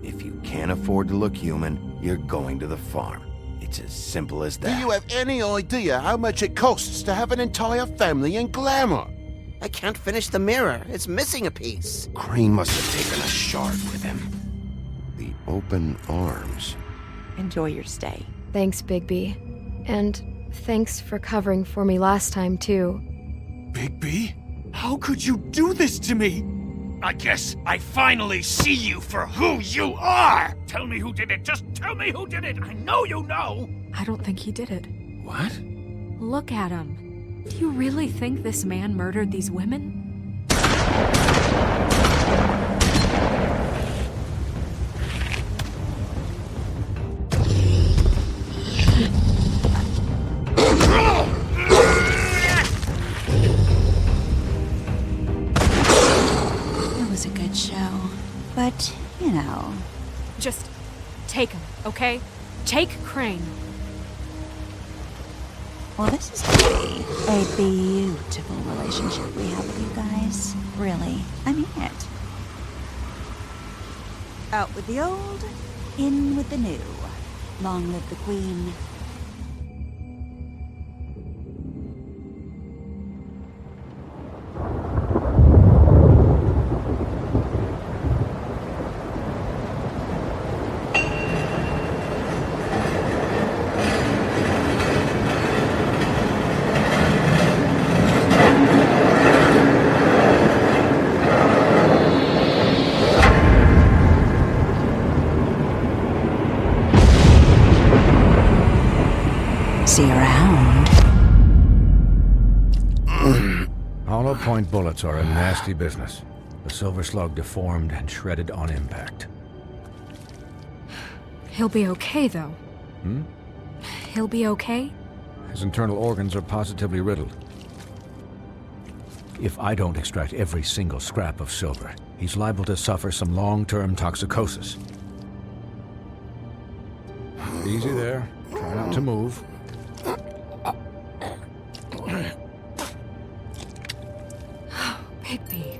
If you can't afford to look human, you're going to the farm. It's as simple as that. Do you have any idea how much it costs to have an entire family in glamour? I can't finish the mirror. It's missing a piece. Crane must have taken a shard with him. The open arms. Enjoy your stay. Thanks, Bigby. And thanks for covering for me last time, too. Bigby? How could you do this to me? I guess I finally see you for who you are! Tell me who did it! Just tell me who did it! I know you know! I don't think he did it. What? Look at him. Do you really think this man murdered these women? Show. But, you know... Just take him, okay? Take Crane. Well, this is gonna be a beautiful relationship we have with you guys. Really. I mean it. Out with the old, in with the new. Long live the Queen. See you around. Hollow point bullets are a nasty business. The silver slug deformed and shredded on impact. He'll be okay, though. He'll be okay? His internal organs are positively riddled. If I don't extract every single scrap of silver, he's liable to suffer some long-term toxicosis. Easy there. Try not to move. Bigby.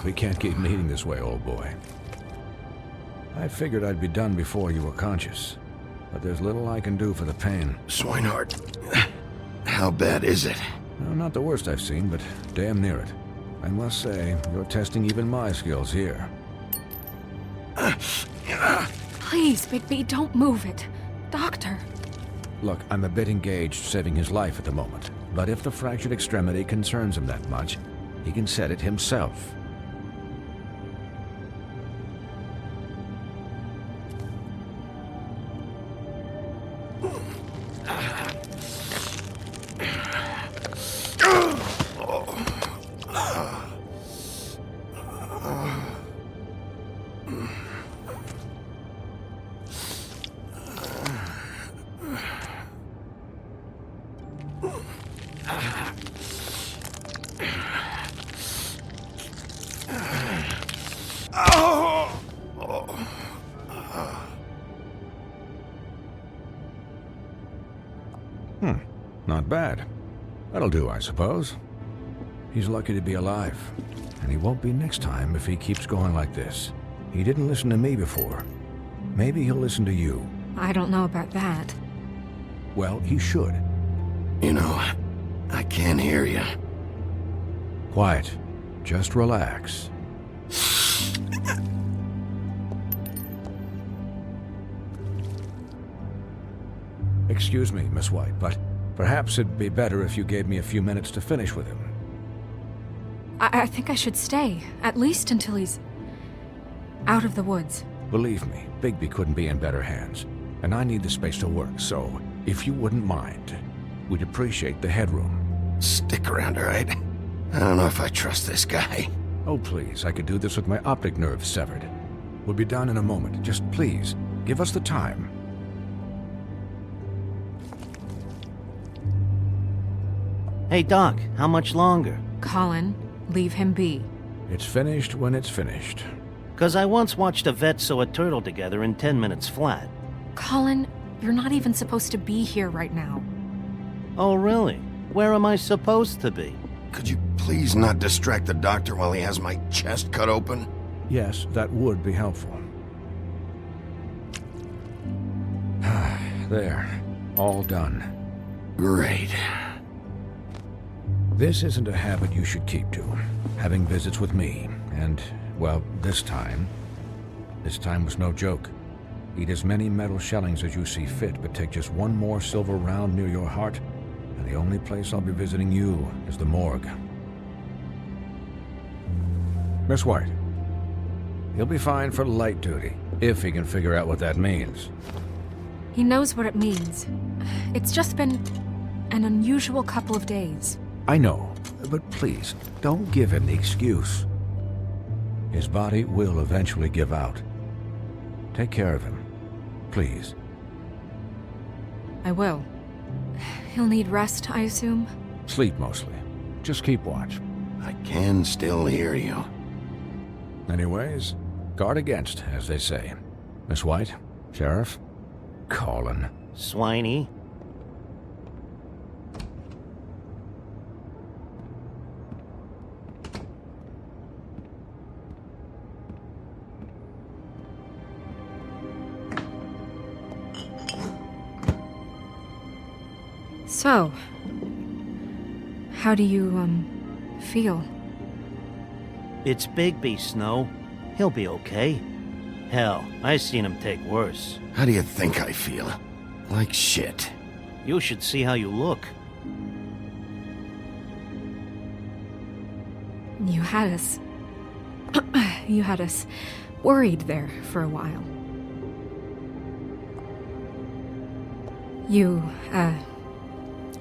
We can't keep meeting this way, old boy. I figured I'd be done before you were conscious, but there's little I can do for the pain. Swinehart, how bad is it? No, not the worst I've seen, but damn near it. I must say, you're testing even my skills here. Please, Bigby, don't move it. Doctor. Look, I'm a bit engaged saving his life at the moment, but if the fractured extremity concerns him that much, he can set it himself. Not bad. That'll do, I suppose. He's lucky to be alive, and he won't be next time if he keeps going like this. He didn't listen to me before. Maybe he'll listen to you. I don't know about that. Well, he should. You know, I can't hear you. Quiet. Just relax. Excuse me, Miss White, but perhaps it'd be better if you gave me a few minutes to finish with him. I think I should stay, at least until he's out of the woods. Believe me, Bigby couldn't be in better hands, and I need the space to work, so if you wouldn't mind, we'd appreciate the headroom. Stick around, all right? I don't know if I trust this guy. Oh, please, I could do this with my optic nerve severed. We'll be done in a moment. Just please, give us the time. Hey, Doc, how much longer? Colin, leave him be. It's finished when it's finished. 'Cause I once watched a vet sew a turtle together in 10 minutes flat. Colin, you're not even supposed to be here right now. Oh, really? Where am I supposed to be? Could you please not distract the doctor while he has my chest cut open? Yes, that would be helpful. There. All done. Great. This isn't a habit you should keep to. Having visits with me, and, well, this time was no joke. Eat as many metal shellings as you see fit, but take just one more silver round near your heart, and the only place I'll be visiting you is the morgue. Miss White, he'll be fine for light duty, if he can figure out what that means. He knows what it means. It's just been an unusual couple of days. I know, but please, don't give him the excuse. His body will eventually give out. Take care of him, please. I will. He'll need rest, I assume? Sleep mostly. Just keep watch. I can still hear you. Anyways, guard against, as they say. Miss White, Sheriff, Colin. Swiney. So, how do you, feel? It's Bigby, Snow. He'll be okay. Hell, I seen him take worse. How do you think I feel? Like shit. You should see how you look. You had us... you had us worried there for a while. You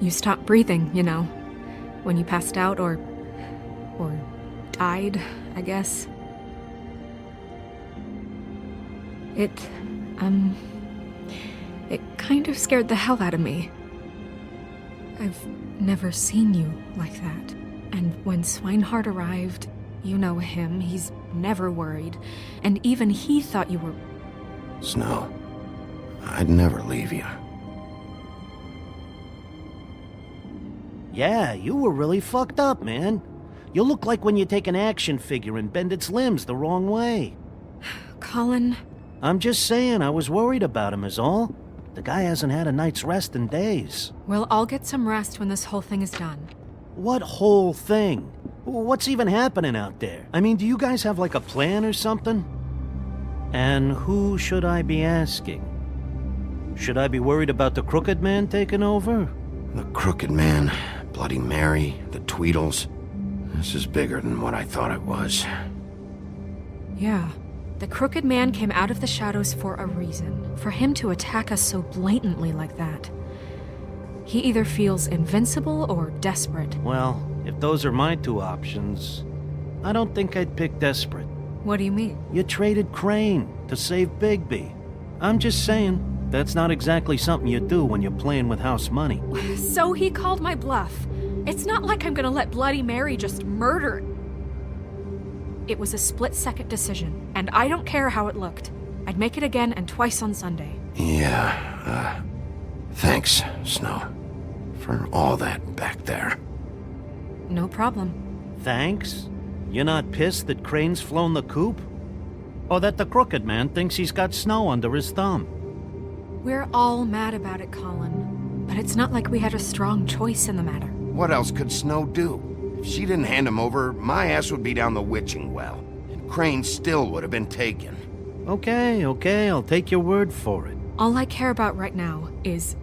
stopped breathing, you know, when you passed out or died, I guess. It kind of scared the hell out of me. I've never seen you like that. And when Swinehart arrived, you know him, he's never worried. And even he thought you were... Snow, I'd never leave you. Yeah, you were really fucked up, man. You look like when you take an action figure and bend its limbs the wrong way. Colin... I'm just saying, I was worried about him is all. The guy hasn't had a night's rest in days. We'll all get some rest when this whole thing is done. What whole thing? What's even happening out there? I mean, do you guys have like a plan or something? And who should I be asking? Should I be worried about the Crooked Man taking over? The Crooked Man, Bloody Mary, the Tweedles. This is bigger than what I thought it was. Yeah. The Crooked Man came out of the shadows for a reason. For him to attack us so blatantly like that. He either feels invincible or desperate. Well, if those are my two options, I don't think I'd pick desperate. What do you mean? You traded Crane to save Bigby. I'm just saying, that's not exactly something you do when you're playing with house money. So he called my bluff. It's not like I'm gonna let Bloody Mary just murder... It was a split-second decision, and I don't care how it looked. I'd make it again and twice on Sunday. Yeah, thanks, Snow, for all that back there. No problem. Thanks? You're not pissed that Crane's flown the coop? Or that the Crooked Man thinks he's got Snow under his thumb? We're all mad about it, Colin. But it's not like we had a strong choice in the matter. What else could Snow do? If she didn't hand him over, my ass would be down the witching well. And Crane still would have been taken. Okay, I'll take your word for it. All I care about right now is...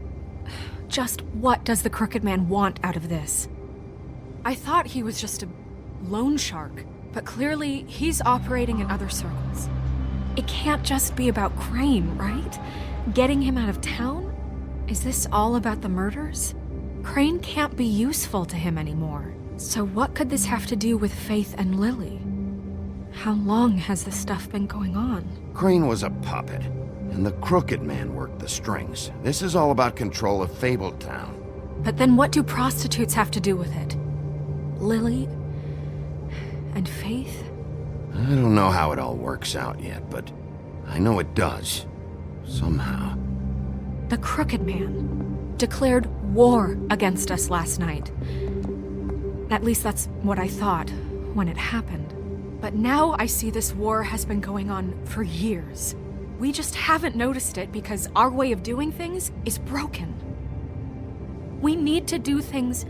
just what does the Crooked Man want out of this? I thought he was just a loan shark, but clearly he's operating in other circles. It can't just be about Crane, right? Getting him out of town? Is this all about the murders? Crane can't be useful to him anymore. So what could this have to do with Faith and Lily? How long has this stuff been going on? Crane was a puppet, and the Crooked Man worked the strings. This is all about control of Fabletown. But then what do prostitutes have to do with it? Lily? And Faith? I don't know how it all works out yet, but I know it does. Somehow. The Crooked Man declared war against us last night. At least that's what I thought when it happened. But now I see this war has been going on for years. We just haven't noticed it because our way of doing things is broken. We need to do things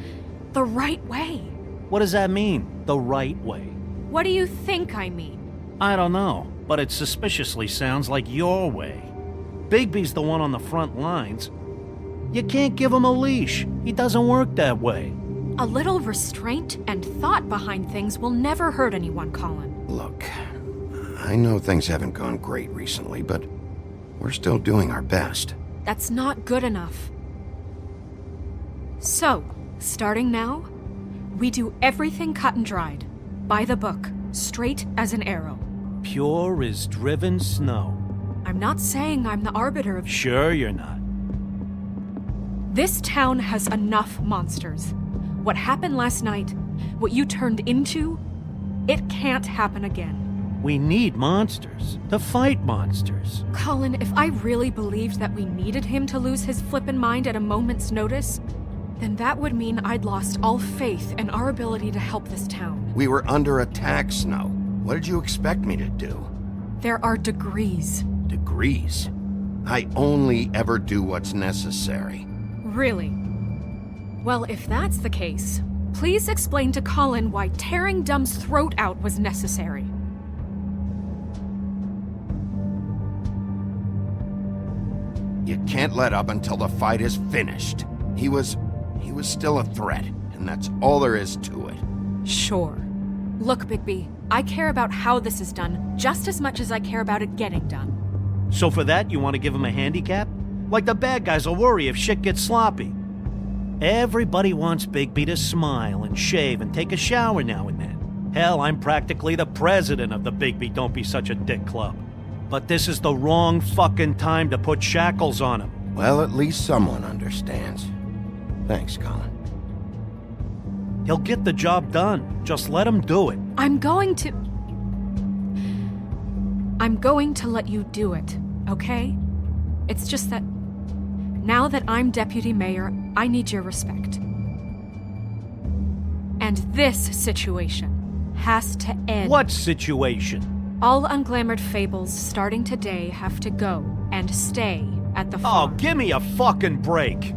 the right way. What does that mean, the right way? What do you think I mean? I don't know, but it suspiciously sounds like your way. Bigby's the one on the front lines. You can't give him a leash. He doesn't work that way. A little restraint and thought behind things will never hurt anyone, Colin. Look, I know things haven't gone great recently, but we're still doing our best. That's not good enough. So, starting now, we do everything cut and dried. By the book, straight as an arrow. Pure as driven snow. I'm not saying I'm the arbiter of... Sure you're not. This town has enough monsters. What happened last night, what you turned into, it can't happen again. We need monsters. To fight monsters. Colin, if I really believed that we needed him to lose his flippin' mind at a moment's notice, then that would mean I'd lost all faith in our ability to help this town. We were under attack, Snow. What did you expect me to do? There are degrees. Degrees? I only ever do what's necessary. Really? Well, if that's the case, please explain to Colin why tearing Dumb's throat out was necessary. You can't let up until the fight is finished. He was still a threat, and that's all there is to it. Sure. Look, Bigby, I care about how this is done just as much as I care about it getting done. So for that, you want to give him a handicap? Like the bad guys will worry if shit gets sloppy. Everybody wants Bigby to smile and shave and take a shower now and then. Hell, I'm practically the president of the Bigby Don't Be Such a Dick Club. But this is the wrong fucking time to put shackles on him. Well, at least someone understands. Thanks, Colin. He'll get the job done. Just let him do it. I'm going to let you do it, okay? It's just that now that I'm deputy mayor, I need your respect. And this situation has to end. What situation? All unglamored fables starting today have to go and stay at the Oh, farm. give me a fucking break.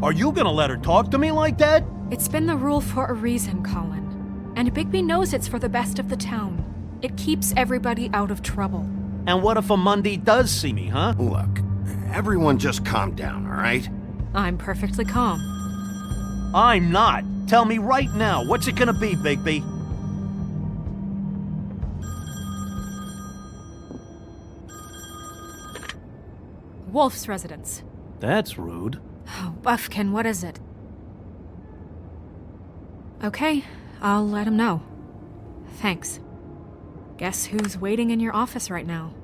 Are you gonna let her talk to me like that? It's been the rule for a reason, Colin. And Bigby knows it's for the best of the town. It keeps everybody out of trouble. And what if a Monday does see me, huh? Look, everyone just calm down, all right? I'm perfectly calm. I'm not. Tell me right now, what's it gonna be, Bigby? Wolf's residence. That's rude. Oh, Buffkin, what is it? Okay, I'll let him know. Thanks. Guess who's waiting in your office right now?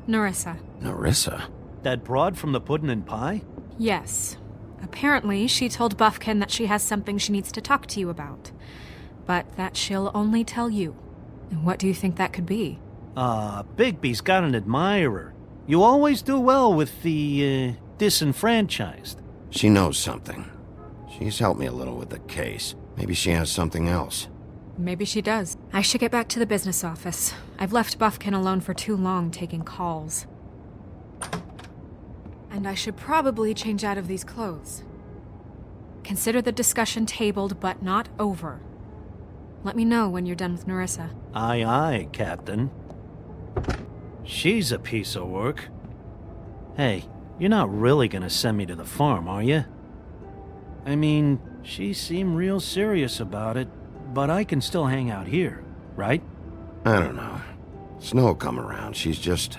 Nerissa. Nerissa? That broad from the Puddin' and Pie? Yes. Apparently, she told Buffkin that she has something she needs to talk to you about. But that she'll only tell you. And what do you think that could be? Bigby's got an admirer. You always do well with the, disenfranchised. She knows something. She's helped me a little with the case. Maybe she has something else. Maybe she does. I should get back to the business office. I've left Buffkin alone for too long taking calls. And I should probably change out of these clothes. Consider the discussion tabled but not over. Let me know when you're done with Nerissa. Aye, aye, Captain. She's a piece of work. Hey, you're not really gonna send me to the farm, are you? I mean, she seemed real serious about it, but I can still hang out here, right? I don't know. Snow will come around. She's just...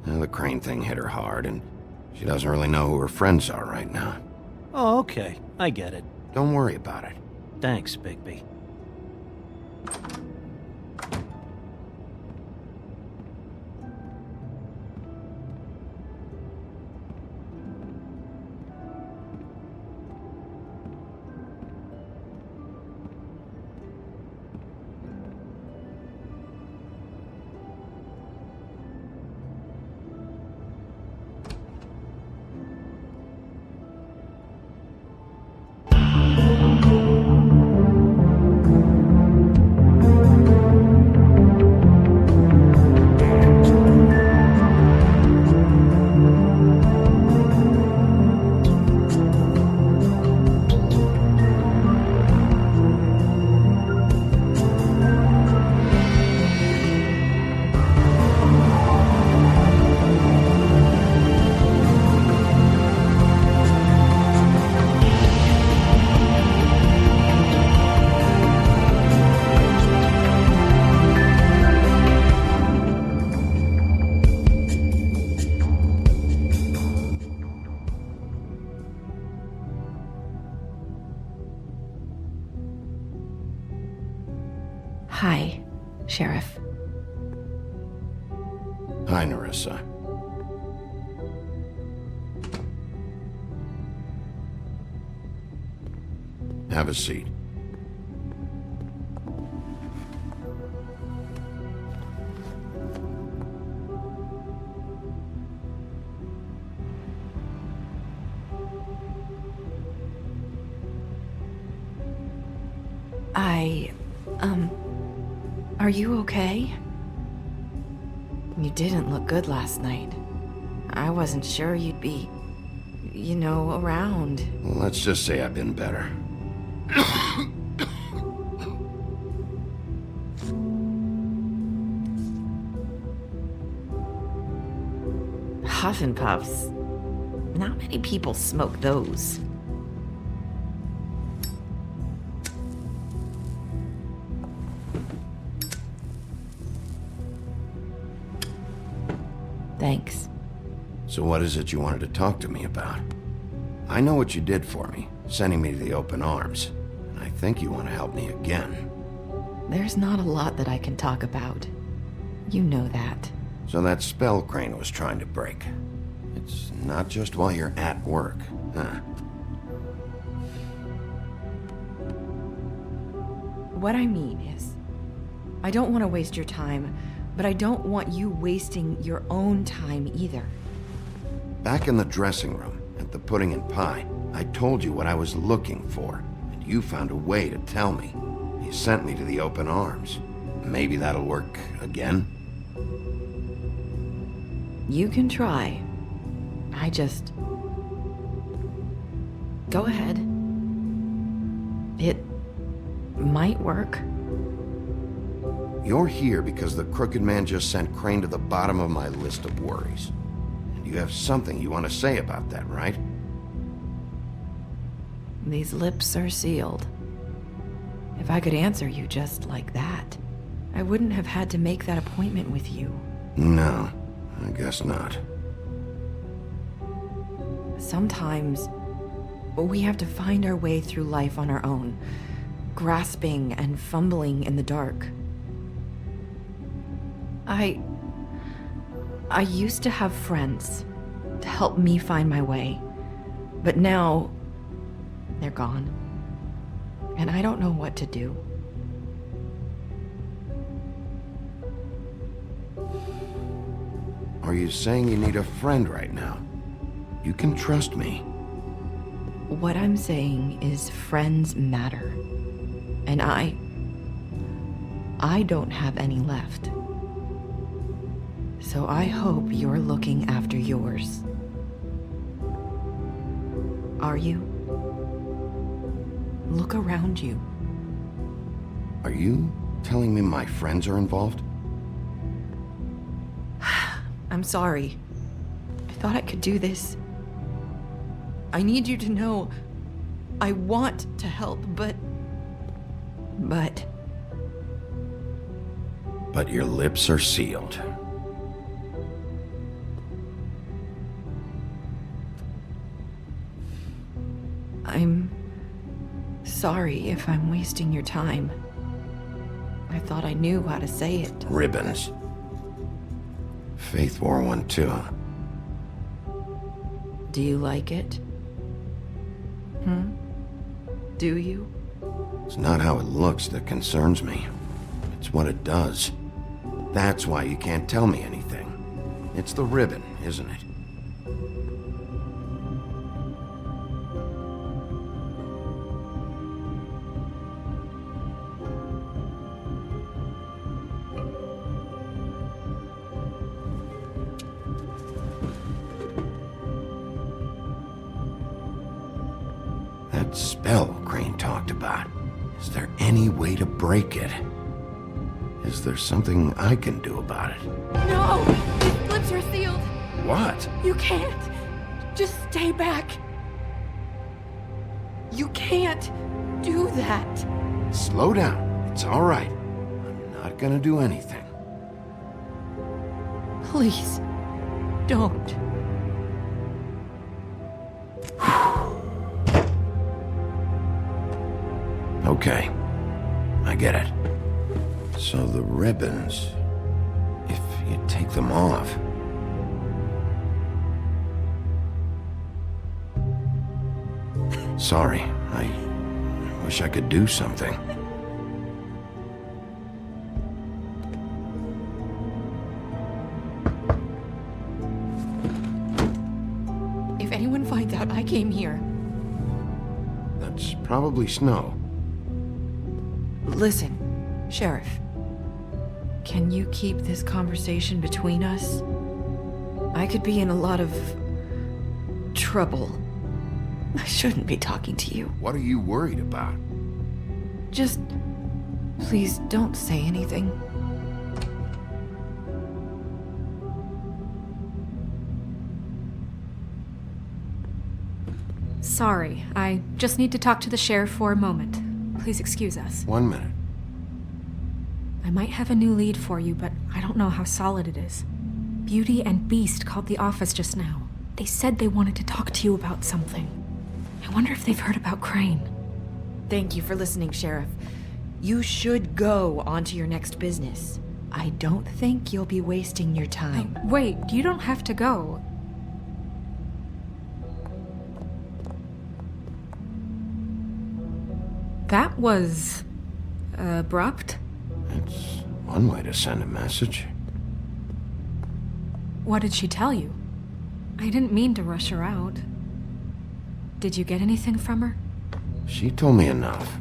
the Crane thing hit her hard, and she doesn't really know who her friends are right now. Oh, okay. I get it. Don't worry about it. Thanks, Bigby. Hi, Sheriff. Hi, Nerissa. Have a seat. Are you okay? You didn't look good last night. I wasn't sure you'd be, around. Well, let's just say I've been better. Huff and Puffs. Not many people smoke those. Thanks. So what is it you wanted to talk to me about? I know what you did for me, sending me to the open arms. And I think you want to help me again. There's not a lot that I can talk about. You know that. So that spell Crane was trying to break. It's not just while you're at work, huh? What I mean is, I don't want to waste your time, but I don't want you wasting your own time either. Back in the dressing room, at the pudding and pie, I told you what I was looking for, and you found a way to tell me. You sent me to the open arms. Maybe that'll work again? You can try. Go ahead. It might work. You're here because the Crooked Man just sent Crane to the bottom of my list of worries. And you have something you want to say about that, right? These lips are sealed. If I could answer you just like that, I wouldn't have had to make that appointment with you. No, I guess not. Sometimes, we have to find our way through life on our own, grasping and fumbling in the dark. I used to have friends to help me find my way, but now they're gone, and I don't know what to do. Are you saying you need a friend right now? You can trust me. What I'm saying is friends matter, and I don't have any left. So I hope you're looking after yours. Are you? Look around you. Are you telling me my friends are involved? I'm sorry. I thought I could do this. I need you to know I want to help, but your lips are sealed. I'm sorry if I'm wasting your time. I thought I knew how to say it. Ribbons. Faith wore one too. Do you like it? Do you? It's not how it looks that concerns me. It's what it does. That's why you can't tell me anything. It's the ribbon, isn't it? That spell Crane talked about. Is there any way to break it? Is there something I can do about it? No! His lips are sealed! What? You can't! Just stay back! You can't do that! Slow down. It's all right. I'm not gonna do anything. Please, don't. Okay. I get it. So the ribbons, if you take them off... Sorry, I wish I could do something. If anyone finds out I came here... That's probably Snow. Listen, Sheriff. Can you keep this conversation between us? I could be in a lot of... trouble. I shouldn't be talking to you. What are you worried about? Just... please don't say anything. Sorry, I just need to talk to the sheriff for a moment. Please excuse us. 1 minute. I might have a new lead for you, but I don't know how solid it is. Beauty and Beast called the office just now. They said they wanted to talk to you about something. I wonder if they've heard about Crane. Thank you for listening, Sheriff. You should go on to your next business. I don't think you'll be wasting your time. Wait, you don't have to go. That was... abrupt? It's one way to send a message. What did she tell you? I didn't mean to rush her out. Did you get anything from her? She told me enough.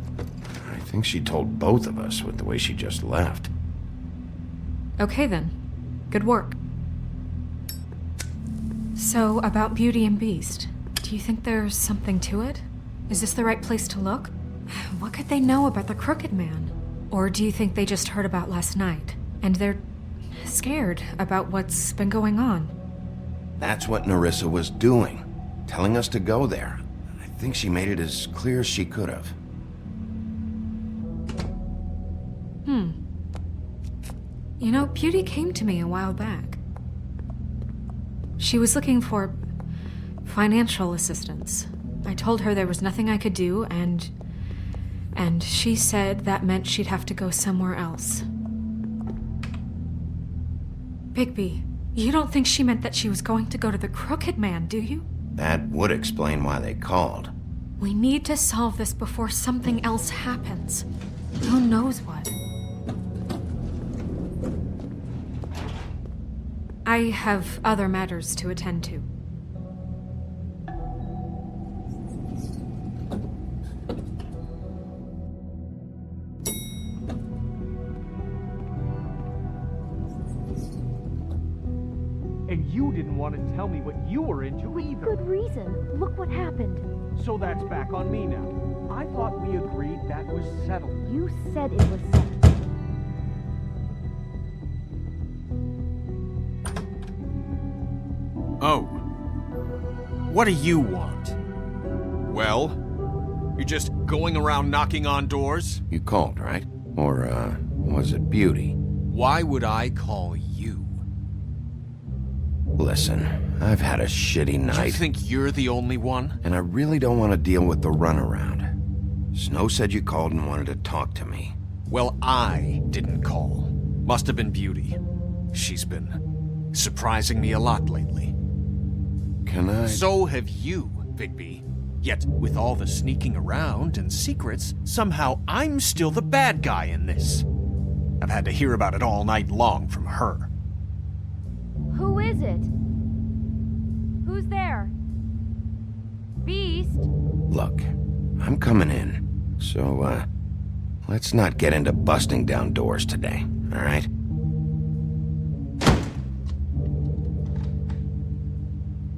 I think she told both of us with the way she just left. Okay then. Good work. So, about Beauty and Beast, do you think there's something to it? Is this the right place to look? What could they know about the Crooked Man? Or do you think they just heard about last night, and they're scared about what's been going on? That's what Nerissa was doing, telling us to go there. I think she made it as clear as she could have. You know, Beauty came to me a while back. She was looking for financial assistance. I told her there was nothing I could do, and she said that meant she'd have to go somewhere else. Bigby, you don't think she meant that she was going to go to the Crooked Man, do you? That would explain why they called. We need to solve this before something else happens. Who knows what? I have other matters to attend to. And you didn't want to tell me what you were into either. Good reason. Look what happened. So that's back on me now. I thought we agreed that was settled. You said it was settled. Oh. What do you want? Well, you're just going around knocking on doors? You called, right? Or, was it Beauty? Why would I call you? Listen, I've had a shitty night. You think you're the only one? And I really don't want to deal with the runaround. Snow said you called and wanted to talk to me. Well, I didn't call. Must have been Beauty. She's been surprising me a lot lately. Can I... So have you, Bigby. Yet, with all the sneaking around and secrets, somehow I'm still the bad guy in this. I've had to hear about it all night long from her. Who is it? Who's there? Beast? Look, I'm coming in. So, let's not get into busting down doors today, all right?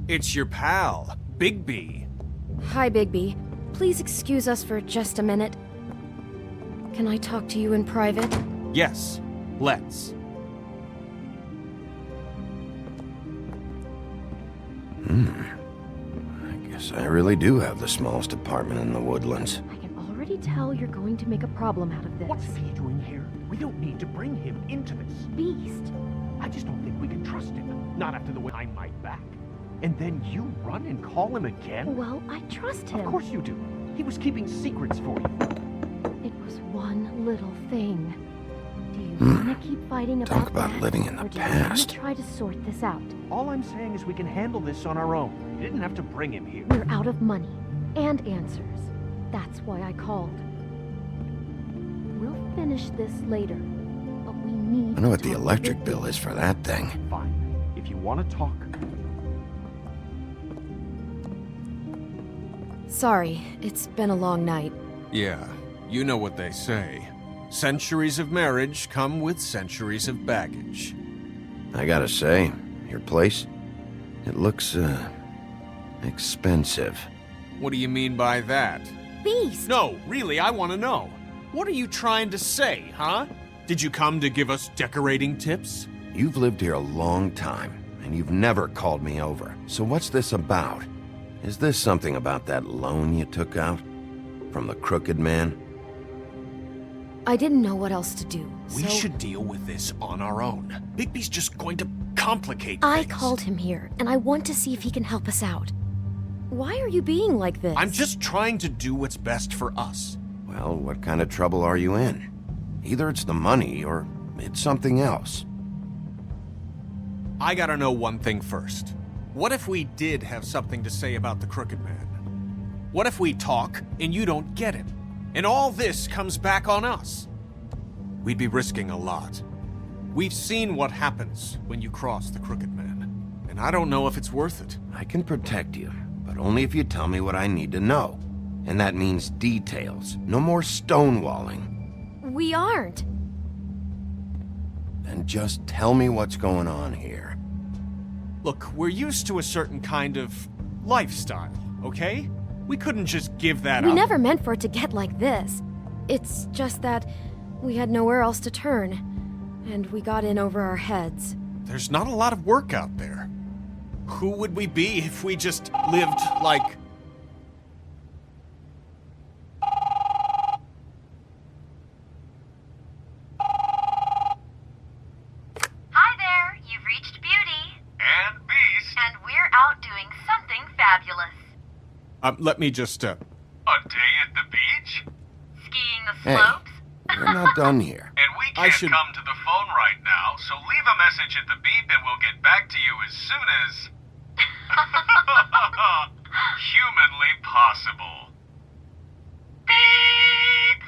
It's your pal, Bigby. Hi, Bigby. Please excuse us for just a minute. Can I talk to you in private? Yes, let's. I guess I really do have the smallest apartment in the woodlands. I can already tell you're going to make a problem out of this. What's he doing here? We don't need to bring him into this. Beast? I just don't think we can trust him. Not after the way I might back. And then you run and call him again? Well, I trust him. Of course you do. He was keeping secrets for you. It was one little thing. Do you wanna keep fighting Talk about about that, living in the or do you wanna past. try to sort this out? All I'm saying is we can handle this on our own. You didn't have to bring him here. We're out of money and answers. That's why I called. We'll finish this later, but we need I know what to the talk electric Bigby. bill is for that thing. Fine. If you want to talk. Sorry, it's been a long night. Yeah, you know what they say. Centuries of marriage come with centuries of baggage. I gotta say, your place, it looks, expensive. What do you mean by that? Beast! No, really, I want to know. What are you trying to say, huh? Did you come to give us decorating tips? You've lived here a long time, and you've never called me over. So what's this about? Is this something about that loan you took out? From the crooked man? I didn't know what else to do, We so should deal with this on our own. Bigby's just going to complicate I things. called him here, and I want to see if he can help us out. Why are you being like this? I'm just trying to do what's best for us. Well, what kind of trouble are you in? Either it's the money, or it's something else. I gotta know one thing first. What if we did have something to say about the Crooked Man? What if we talk and you don't get him? And all this comes back on us? We'd be risking a lot. We've seen what happens when you cross the Crooked Man, and I don't know if it's worth it. I can protect you, but only if you tell me what I need to know. And that means details. No more stonewalling. We aren't. Then just tell me what's going on here. Look, we're used to a certain kind of lifestyle, okay? We couldn't just give that We up. never meant for it to get like this. It's just that we had nowhere else to turn, and we got in over our heads. There's not a lot of work out there. Who would we be if we just lived like... Hi there, you've reached Beauty. And Beast. And we're out doing something fabulous. Let me just, A day at the beach? Skiing the Hey, slopes. we're not done here. And we I can't should- come to the phone right now, so leave a message at the beep and we'll get back to you as soon as... humanly possible. Beep!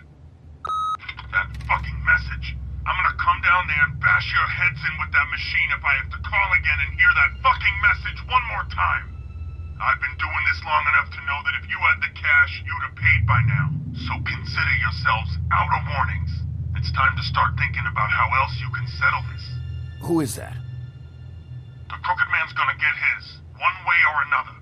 That fucking message. I'm gonna come down there and bash your heads in with that machine if I have to call again and hear that fucking message one more time. I've been doing this long enough to know that if you had the cash, you'd have paid by now. So consider yourselves out of warnings. It's time to start thinking about how else you can settle this. Who is that? The Crooked Man's gonna get his, one way or another.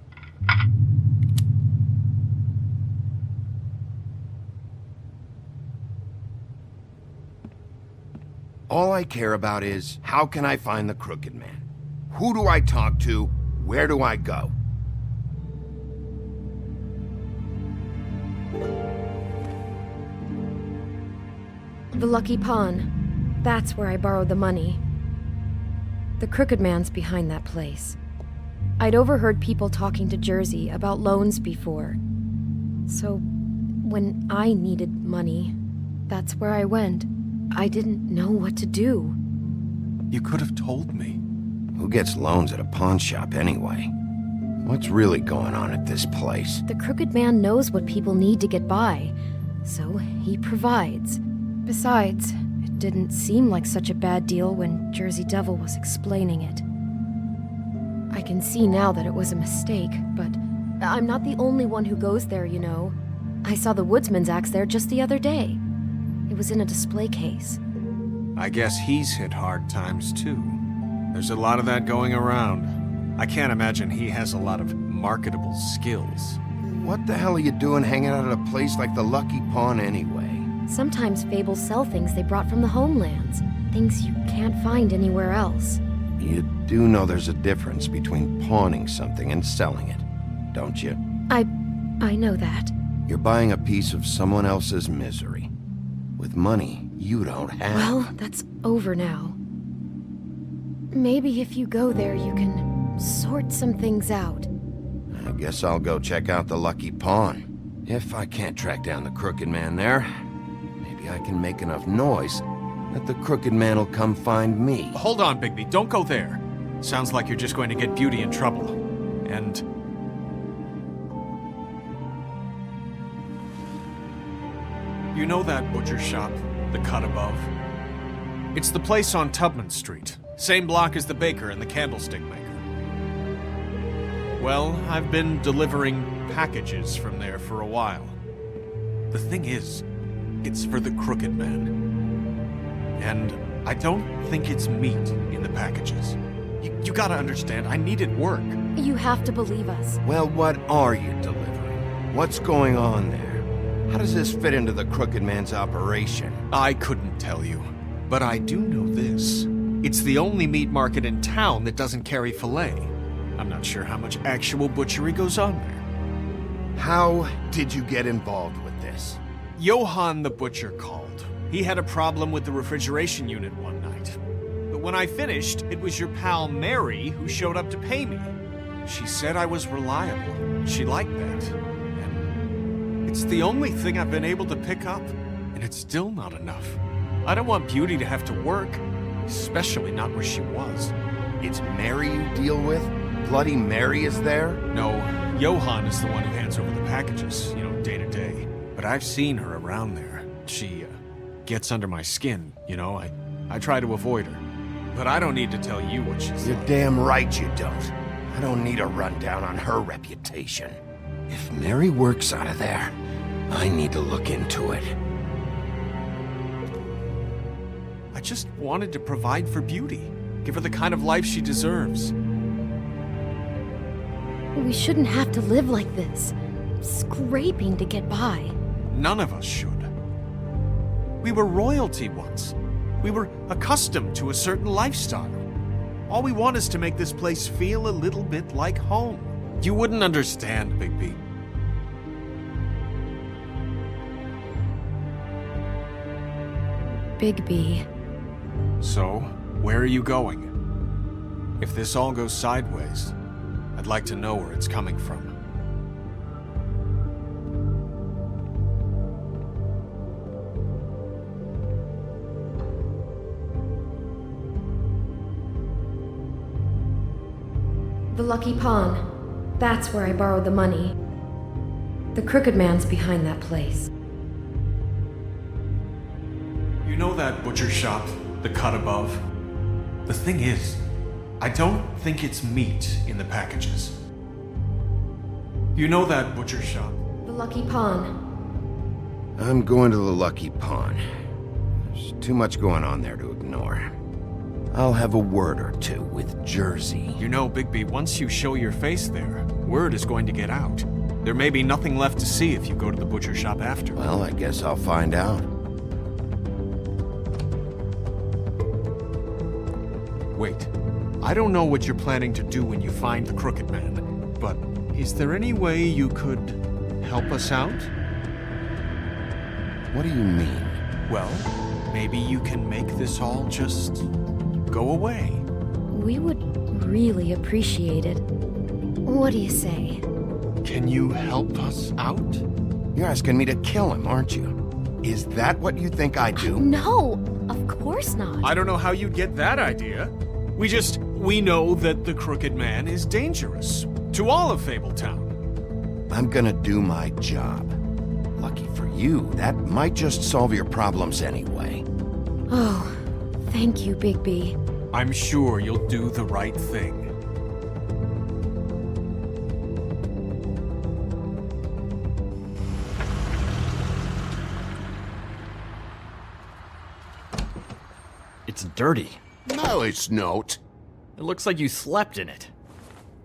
All I care about is, how can I find the Crooked Man? Who do I talk to? Where do I go? The Lucky Pawn. That's where I borrowed the money. The Crooked Man's behind that place. I'd overheard people talking to Jersey about loans before. So, when I needed money, that's where I went. I didn't know what to do. You could have told me. Who gets loans at a pawn shop anyway? What's really going on at this place? The Crooked Man knows what people need to get by, so he provides. Besides, it didn't seem like such a bad deal when Jersey Devil was explaining it. I can see now that it was a mistake, but I'm not the only one who goes there, you know. I saw the woodsman's axe there just the other day. It was in a display case. I guess he's hit hard times too. There's a lot of that going around. I can't imagine he has a lot of marketable skills. What the hell are you doing hanging out at a place like the Lucky Pawn anyway? Sometimes Fables sell things they brought from the homelands. Things you can't find anywhere else. You do know there's a difference between pawning something and selling it, don't you? I know that. You're buying a piece of someone else's misery. With money you don't have. Well, that's over now. Maybe if you go there, you can sort some things out. I guess I'll go check out the Lucky Pawn. If I can't track down the Crooked Man there, maybe I can make enough noise that the crooked man will come find me. Hold on, Bigby. Don't go there. Sounds like you're just going to get Beauty in trouble. And... you know that butcher shop, the cut above? It's the place on Tubman Street. Same block as the baker and the candlestick maker. Well, I've been delivering packages from there for a while. The thing is, it's for the crooked man. And I don't think it's meat in the packages. You gotta understand, I needed work. You have to believe us. Well, what are you delivering? What's going on there? How does this fit into the crooked man's operation? I couldn't tell you, but I do know this. It's the only meat market in town that doesn't carry filet. I'm not sure how much actual butchery goes on there. How did you get involved with this? Johann the butcher called. He had a problem with the refrigeration unit one night. But when I finished, it was your pal Mary who showed up to pay me. She said I was reliable. She liked that. And it's the only thing I've been able to pick up, and it's still not enough. I don't want Beauty to have to work, especially not where she was. It's Mary you deal with? Bloody Mary is there? No, Johann is the one who hands over the packages, day to day. But I've seen her around there. She, gets under my skin, I try to avoid her. But I don't need to tell you what she's You're like. damn right you don't. I don't need a rundown on her reputation. If Mary works out of there, I need to look into it. I just wanted to provide for Beauty. Give her the kind of life she deserves. We shouldn't have to live like this, scraping to get by. None of us should. We were royalty once. We were accustomed to a certain lifestyle. All we want is to make this place feel a little bit like home. You wouldn't understand, Bigby. Bigby. So, where are you going? If this all goes sideways, I'd like to know where it's coming from. The Lucky Pawn. That's where I borrowed the money. The crooked man's behind that place. You know that butcher shop, the cut above? The thing is, I don't think it's meat in the packages. You know that butcher shop? The Lucky Pawn. I'm going to the Lucky Pawn. There's too much going on there to ignore. I'll have a word or two with Jersey. You know, Bigby, once you show your face there, word is going to get out. There may be nothing left to see if you go to the butcher shop after. Well, I guess I'll find out. Wait, I don't know what you're planning to do when you find the crooked man, but is there any way you could help us out? What do you mean? Well, maybe you can make this all just go away. We would really appreciate it. What do you say? Can you help us out? You're asking me to kill him, aren't you? Is that what you think I do? No, of course not. I don't know how you'd get that idea. We know that the crooked man is dangerous to all of Fabletown. I'm gonna do my job. Lucky for you, that might just solve your problems anyway. Oh, thank you, Bigby. I'm sure you'll do the right thing. It's dirty. No, it's not. It looks like you slept in it.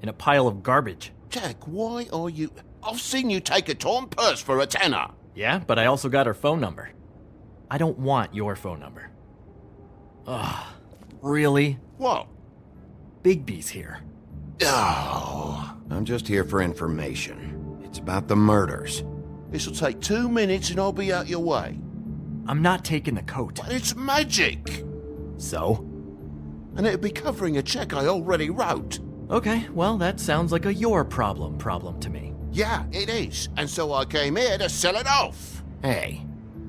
In a pile of garbage. Jack, why are you... I've seen you take a torn purse for a tenner. Yeah, but I also got her phone number. I don't want your phone number. Ugh. Really? What? Bigby's here. Oh. I'm just here for information. It's about the murders. This'll take 2 minutes and I'll be out your way. I'm not taking the coat. But it's magic. So? And it'd be covering a check I already wrote. Okay, well, that sounds like a your problem to me. Yeah, it is. And so I came here to sell it off. Hey,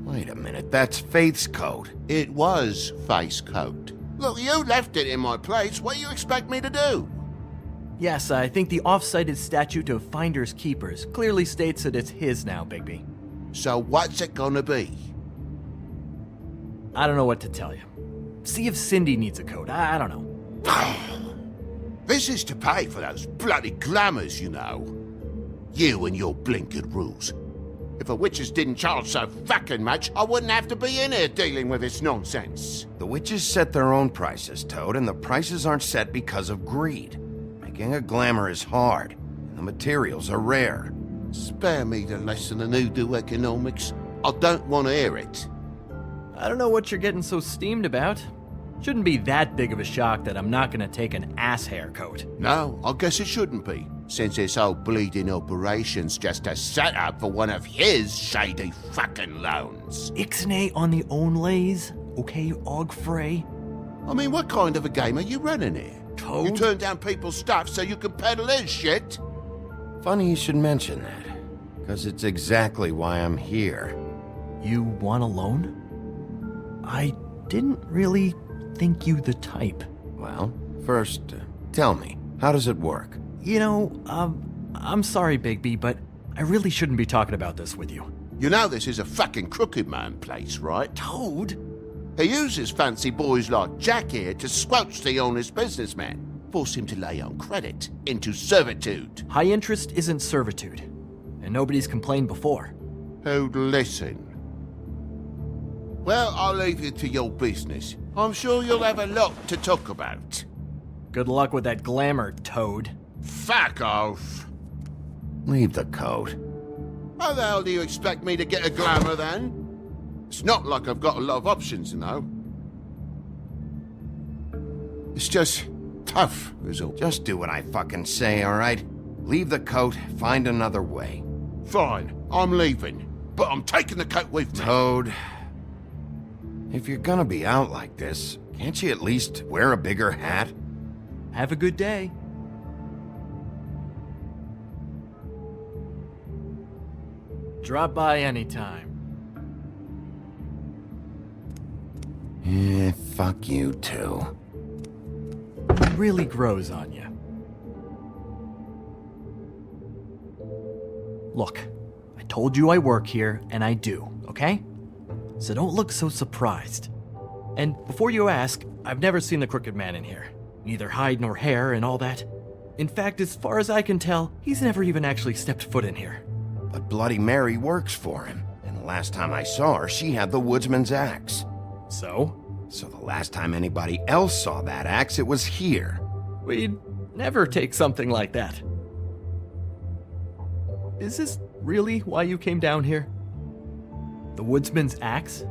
Wait a minute, that's Faith's coat. It was Faith's coat. Look, you left it in my place. What do you expect me to do? Yes, I think the off-cited statute of Finders Keepers clearly states that it's his now, Bigby. So what's it gonna be? I don't know what to tell you. See if Cindy needs a coat. I don't know. This is to pay for those bloody glamours, you know. You and your blinkered rules. If the witches didn't charge so fucking much, I wouldn't have to be in here dealing with this nonsense. The witches set their own prices, Toad, and the prices aren't set because of greed. Making a glamour is hard, and the materials are rare. Spare me the lesson in hoodoo economics. I don't want to hear it. I don't know what you're getting so steamed about. Shouldn't be that big of a shock that I'm not gonna take an ass hair coat. No, I guess it shouldn't be, since this whole bleeding operation's just a setup for one of his shady fucking loans. Ixnay on the own lays, okay, Og Frey? I mean, what kind of a game are you running here? Toad? You turn down people's stuff so you can peddle his shit? Funny you should mention that, because it's exactly why I'm here. You want a loan? I didn't really think you the type. Well, first, tell me, how does it work? You know, I'm sorry, Bigby, but I really shouldn't be talking about this with you. You know this is a fucking crooked man place, right? Toad? He uses fancy boys like Jack here to squelch the honest businessman. Force him to lay on credit into servitude. High interest isn't servitude, and nobody's complained before. Who'd listen? Well, I'll leave you to your business. I'm sure you'll have a lot to talk about. Good luck with that glamour, Toad. Fuck off. Leave the coat. How the hell do you expect me to get a glamour then? It's not like I've got a lot of options, you know. It's just tough, is all. Just do what I fucking say, alright? Leave the coat, find another way. Fine, I'm leaving. But I'm taking the coat with me. Toad, if you're gonna be out like this, can't you at least wear a bigger hat? Have a good day. Drop by anytime. Fuck you too. It really grows on you. Look, I told you I work here, and I do, okay? So don't look so surprised. And before you ask, I've never seen the Crooked Man in here. Neither hide nor hair and all that. In fact, as far as I can tell, he's never even actually stepped foot in here. But Bloody Mary works for him, and the last time I saw her, she had the woodsman's axe. So? So the last time anybody else saw that axe, it was here. We'd never take something like that. Is this really why you came down here? The woodsman's axe?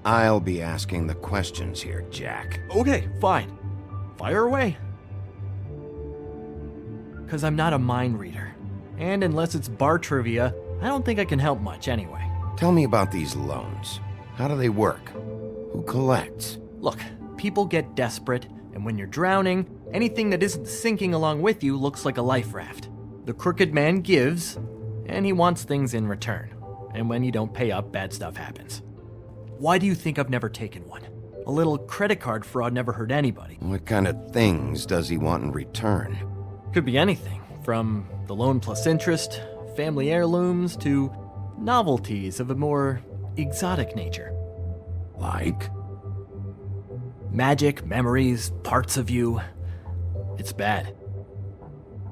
I'll be asking the questions here, Jack. Okay, fine. Fire away. 'Cause I'm not a mind reader. And unless it's bar trivia, I don't think I can help much anyway. Tell me about these loans. How do they work? Who collects? Look, people get desperate, and when you're drowning, anything that isn't sinking along with you looks like a life raft. The Crooked Man gives, and he wants things in return. And when you don't pay up, bad stuff happens. Why do you think I've never taken one? A little credit card fraud never hurt anybody. What kind of things does he want in return? Could be anything, from the loan plus interest, family heirlooms, to novelties of a more exotic nature. Like? Magic, memories, parts of you. It's bad.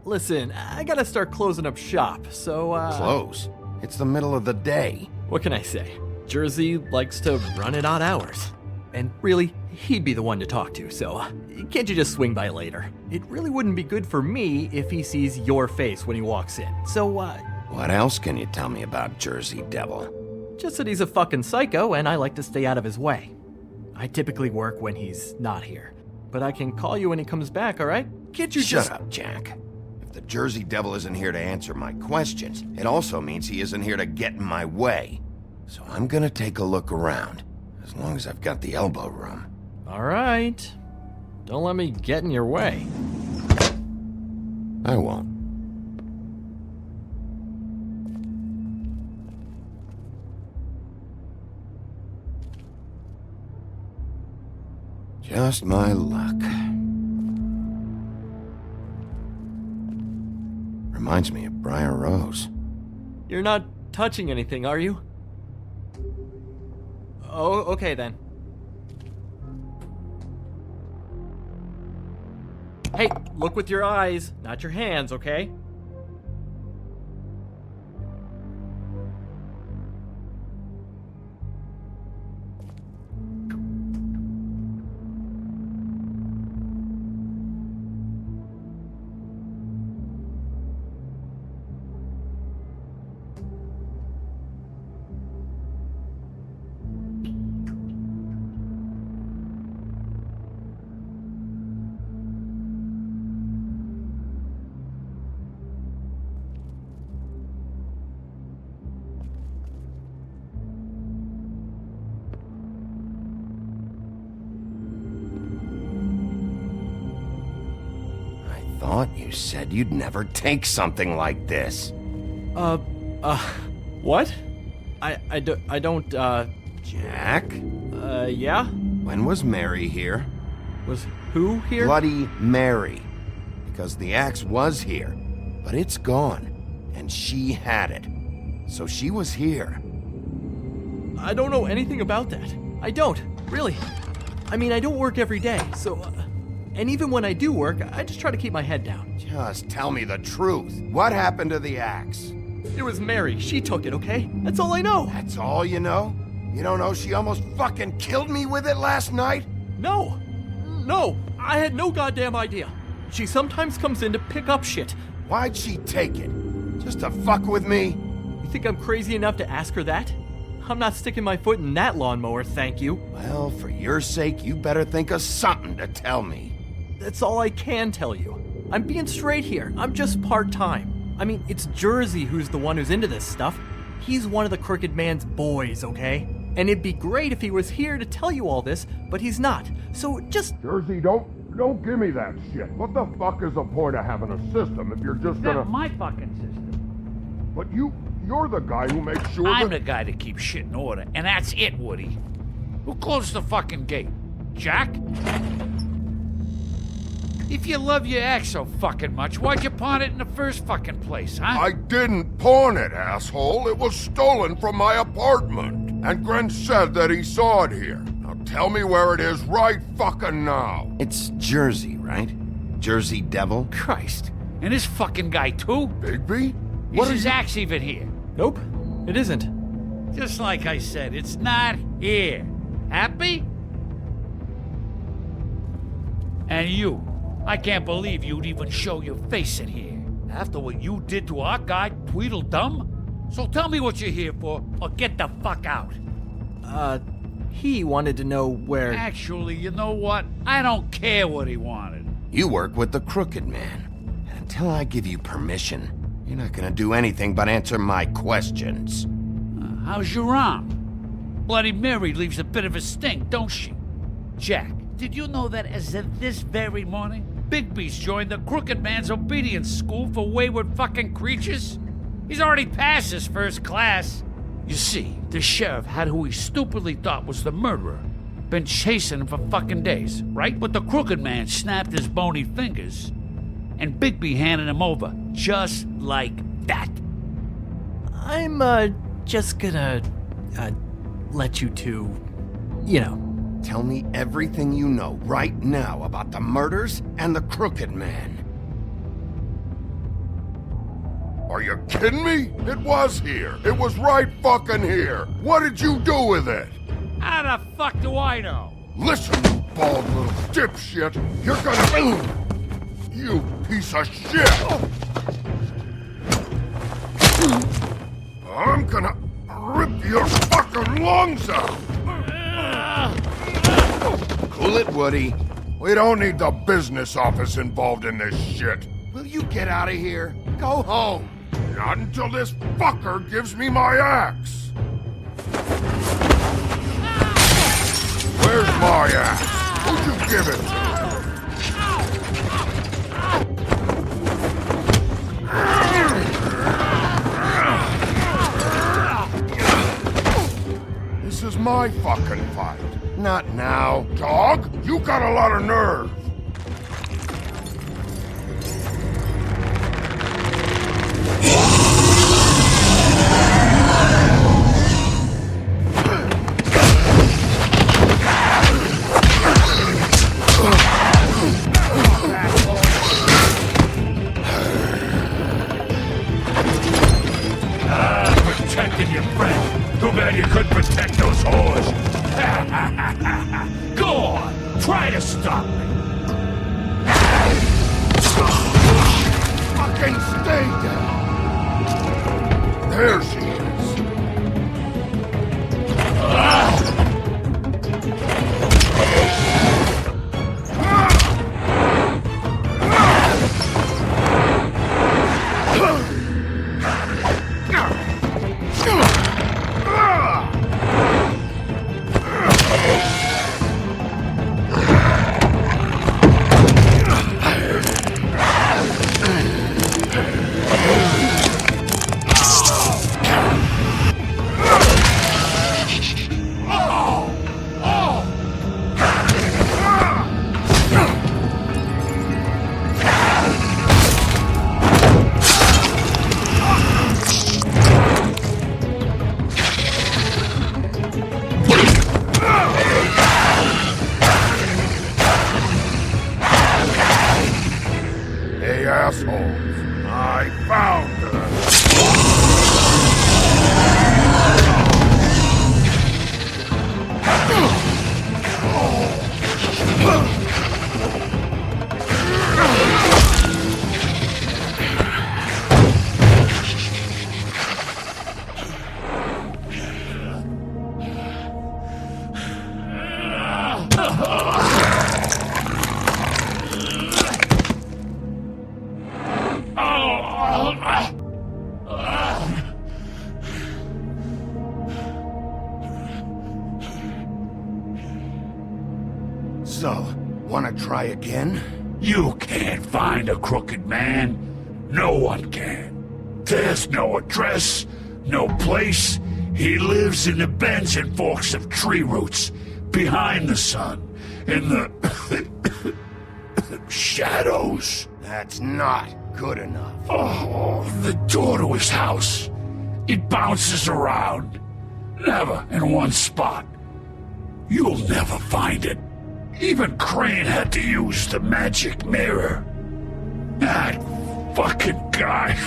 Listen, I gotta start closing up shop, so Close? It's the middle of the day. What can I say? Jersey likes to run at odd hours. And really, he'd be the one to talk to, so can't you just swing by later? It really wouldn't be good for me if he sees your face when he walks in, so What else can you tell me about Jersey Devil? Just that he's a fucking psycho and I like to stay out of his way. I typically work when he's not here, but I can call you when he comes back, alright? Can't you Shut up, Jack. If the Jersey Devil isn't here to answer my questions, it also means he isn't here to get in my way. So I'm gonna take a look around, as long as I've got the elbow room. Alright. Don't let me get in your way. I won't. Just my luck. Reminds me of Briar Rose. You're not touching anything, are you? Oh, okay then. Hey, look with your eyes, not your hands, okay? Thought you said you'd never take something like this. What? I don't, Jack? Yeah? When was Mary here? Was who here? Bloody Mary. Because the axe was here, but it's gone, and she had it. So she was here. I don't know anything about that. I don't, really. I mean, I don't work every day, so... and even when I do work, I just try to keep my head down. Just tell me the truth. What happened to the axe? It was Mary. She took it, okay? That's all I know. That's all you know? You don't know she almost fucking killed me with it last night? No. No, I had no goddamn idea. She sometimes comes in to pick up shit. Why'd she take it? Just to fuck with me? You think I'm crazy enough to ask her that? I'm not sticking my foot in that lawnmower, thank you. Well, for your sake, you better think of something to tell me. That's all I can tell you. I'm being straight here. I'm just part-time. I mean, it's Jersey who's the one who's into this stuff. He's one of the Crooked Man's boys, okay? And it'd be great if he was here to tell you all this, but he's not. So just... Jersey, don't give me that shit. What the fuck is the point of having a system if you're just gonna... That's my fucking system. But you're the guy who makes sure I'm the guy that keeps shit in order, and that's it, Woody. Who closed the fucking gate? Jack? If you love your ex so fucking much, why'd you pawn it in the first fucking place, huh? I didn't pawn it, asshole. It was stolen from my apartment. And Gren said that he saw it here. Now tell me where it is right fucking now. It's Jersey, right? Jersey Devil? Christ. And this fucking guy, too? Bigby? Is his axe even here? Nope, it isn't. Just like I said, it's not here. Happy? And you. I can't believe you'd even show your face in here. After what you did to our guy, Tweedledum? So tell me what you're here for, or get the fuck out. He wanted to know where... Actually, you know what? I don't care what he wanted. You work with the Crooked Man. And until I give you permission, you're not gonna do anything but answer my questions. How's your arm? Bloody Mary leaves a bit of a stink, don't she? Jack, did you know that as of this very morning, Bigby's joined the Crooked Man's obedience school for wayward fucking creatures? He's already passed his first class. You see, the sheriff had who he stupidly thought was the murderer. Been chasing him for fucking days, right? But the Crooked Man snapped his bony fingers, and Bigby handed him over, just like that. I'm, just gonna, let you two, you know. Tell me everything you know right now about the murders and the Crooked Man. Are you kidding me? It was here. It was right fucking here. What did you do with it? How the fuck do I know? Listen, you bald little dipshit. You're gonna... You piece of shit. I'm gonna rip your fucking lungs out. Cool it, Woody. We don't need the business office involved in this shit. Will you get out of here? Go home. Not until this fucker gives me my axe. Where's my axe? Who'd you give it to? This is my fucking fight. not now. Dog, you got a lot of nerve. Protecting your friend. Too bad you couldn't protect those whores. Go on, try to stop me. Fucking stay down. There she is. So, wanna try again? You can't find a crooked man. No one can. There's no address, no place. He lives in the bends and forks of tree roots, behind the sun, in the shadows. That's not good enough. Oh, the door to his house. It bounces around. Never in one spot. You'll never find it. Even Crane had to use the magic mirror. That fucking guy.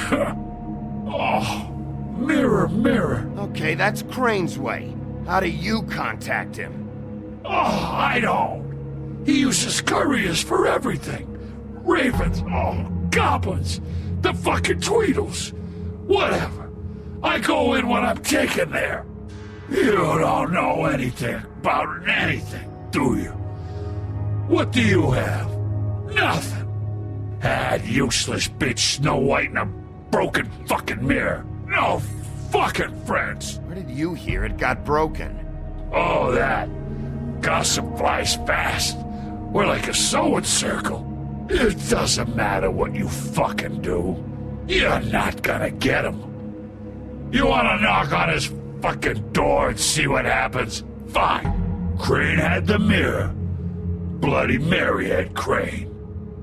Oh, mirror, mirror. Okay, that's Crane's way. How do you contact him? Oh, I don't. He uses couriers for everything. Ravens, goblins, the fucking Tweedles. Whatever. I go in when I'm taken there. You don't know anything about anything, do you? What do you have? Nothing. That useless bitch Snow White and a broken fucking mirror. No fucking friends. Where did you hear it got broken? Oh, that. Gossip flies fast. We're like a sewing circle. It doesn't matter what you fucking do. You're not gonna get him. You wanna knock on his fucking door and see what happens? Fine. Crane had the mirror. Bloody Mary had Crane.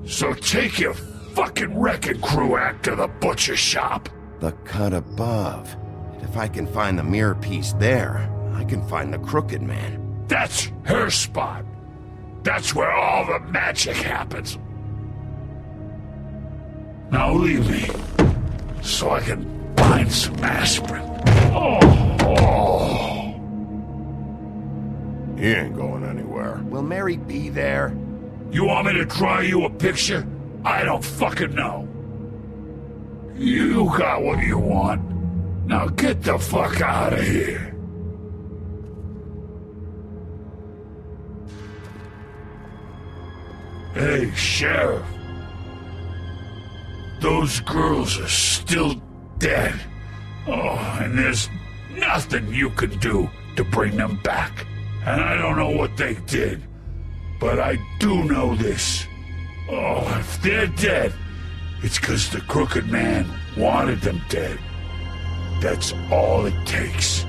So take your fucking wrecking crew act to the butcher shop. The cut above. If I can find the mirror piece there, I can find the crooked man. That's her spot. That's where all the magic happens. Now leave me, so I can find some aspirin. He ain't going anywhere. Will Mary be there? You want me to draw you a picture? I don't fucking know. You got what you want. Now get the fuck out of here. Hey, Sheriff. Those girls are still dead. Oh, and there's nothing you can do to bring them back. And I don't know what they did, but I do know this. Oh, if they're dead, it's because the Crooked Man wanted them dead. That's all it takes.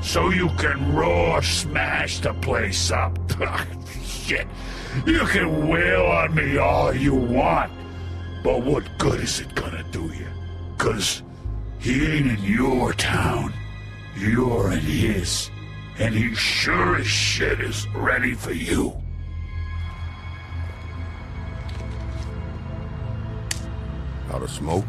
so you can raw smash the place up. Shit, you can wail on me all you want, but what good is it gonna do you? 'Cause he ain't in your town, you're in his, and he sure as shit is ready for you. Out of smoke?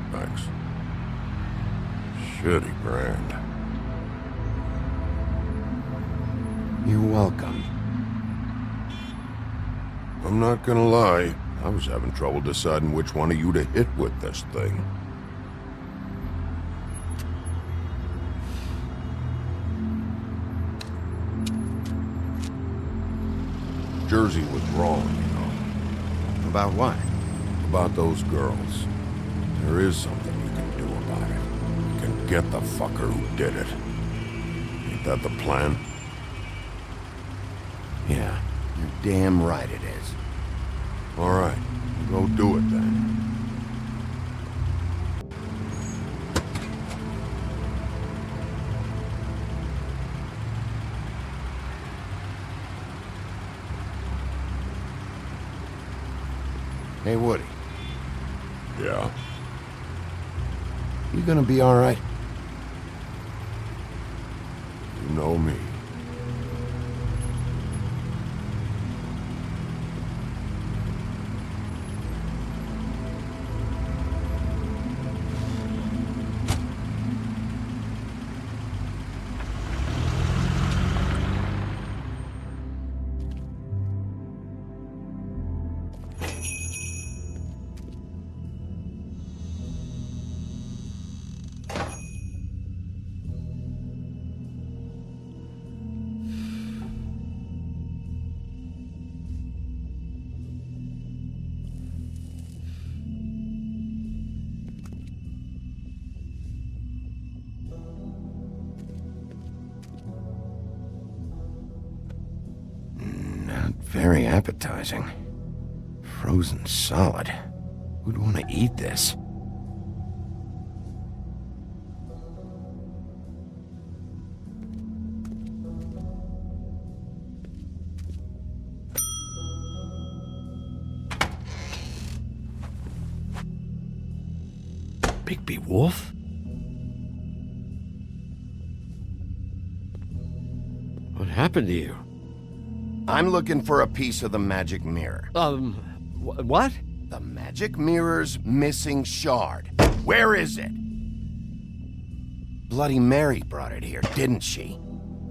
Thanks. Shitty brand. You're welcome. I'm not gonna lie, I was having trouble deciding which one of you to hit with this thing. Jersey was wrong, you know. About what? About those girls. There is something you can do about it. You can get the fucker who did it. Ain't that the plan? Yeah, you're damn right it is. All right, go do it then. Hey, Woody. Yeah? You gonna be all right? You know me. Very appetizing. Frozen solid. Who'd want to eat this? Bigby Wolf? What happened to you? I'm looking for a piece of the magic mirror. What? The magic mirror's missing shard. Where is it? Bloody Mary brought it here, didn't she?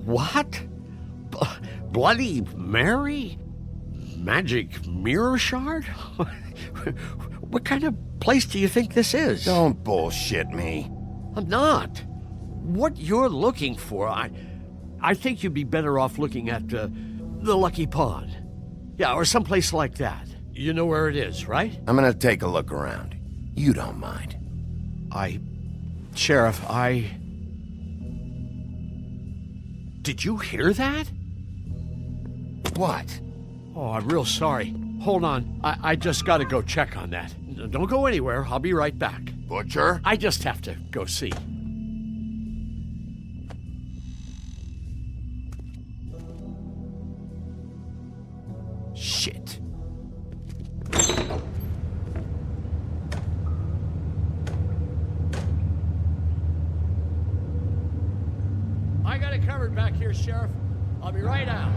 What? Bloody Mary? Magic mirror shard? What kind of place do you think this is? Don't bullshit me. I'm not. What you're looking for, I think you'd be better off looking at the Lucky Pond. Yeah, or someplace like that. You know where it is, right? I'm gonna take a look around. You don't mind. Sheriff, Did you hear that? What? Oh, I'm real sorry. Hold on. I just gotta go check on that. Don't go anywhere. I'll be right back. Butcher? I just have to go see. Shit. I got it covered back here, Sheriff. I'll be right out.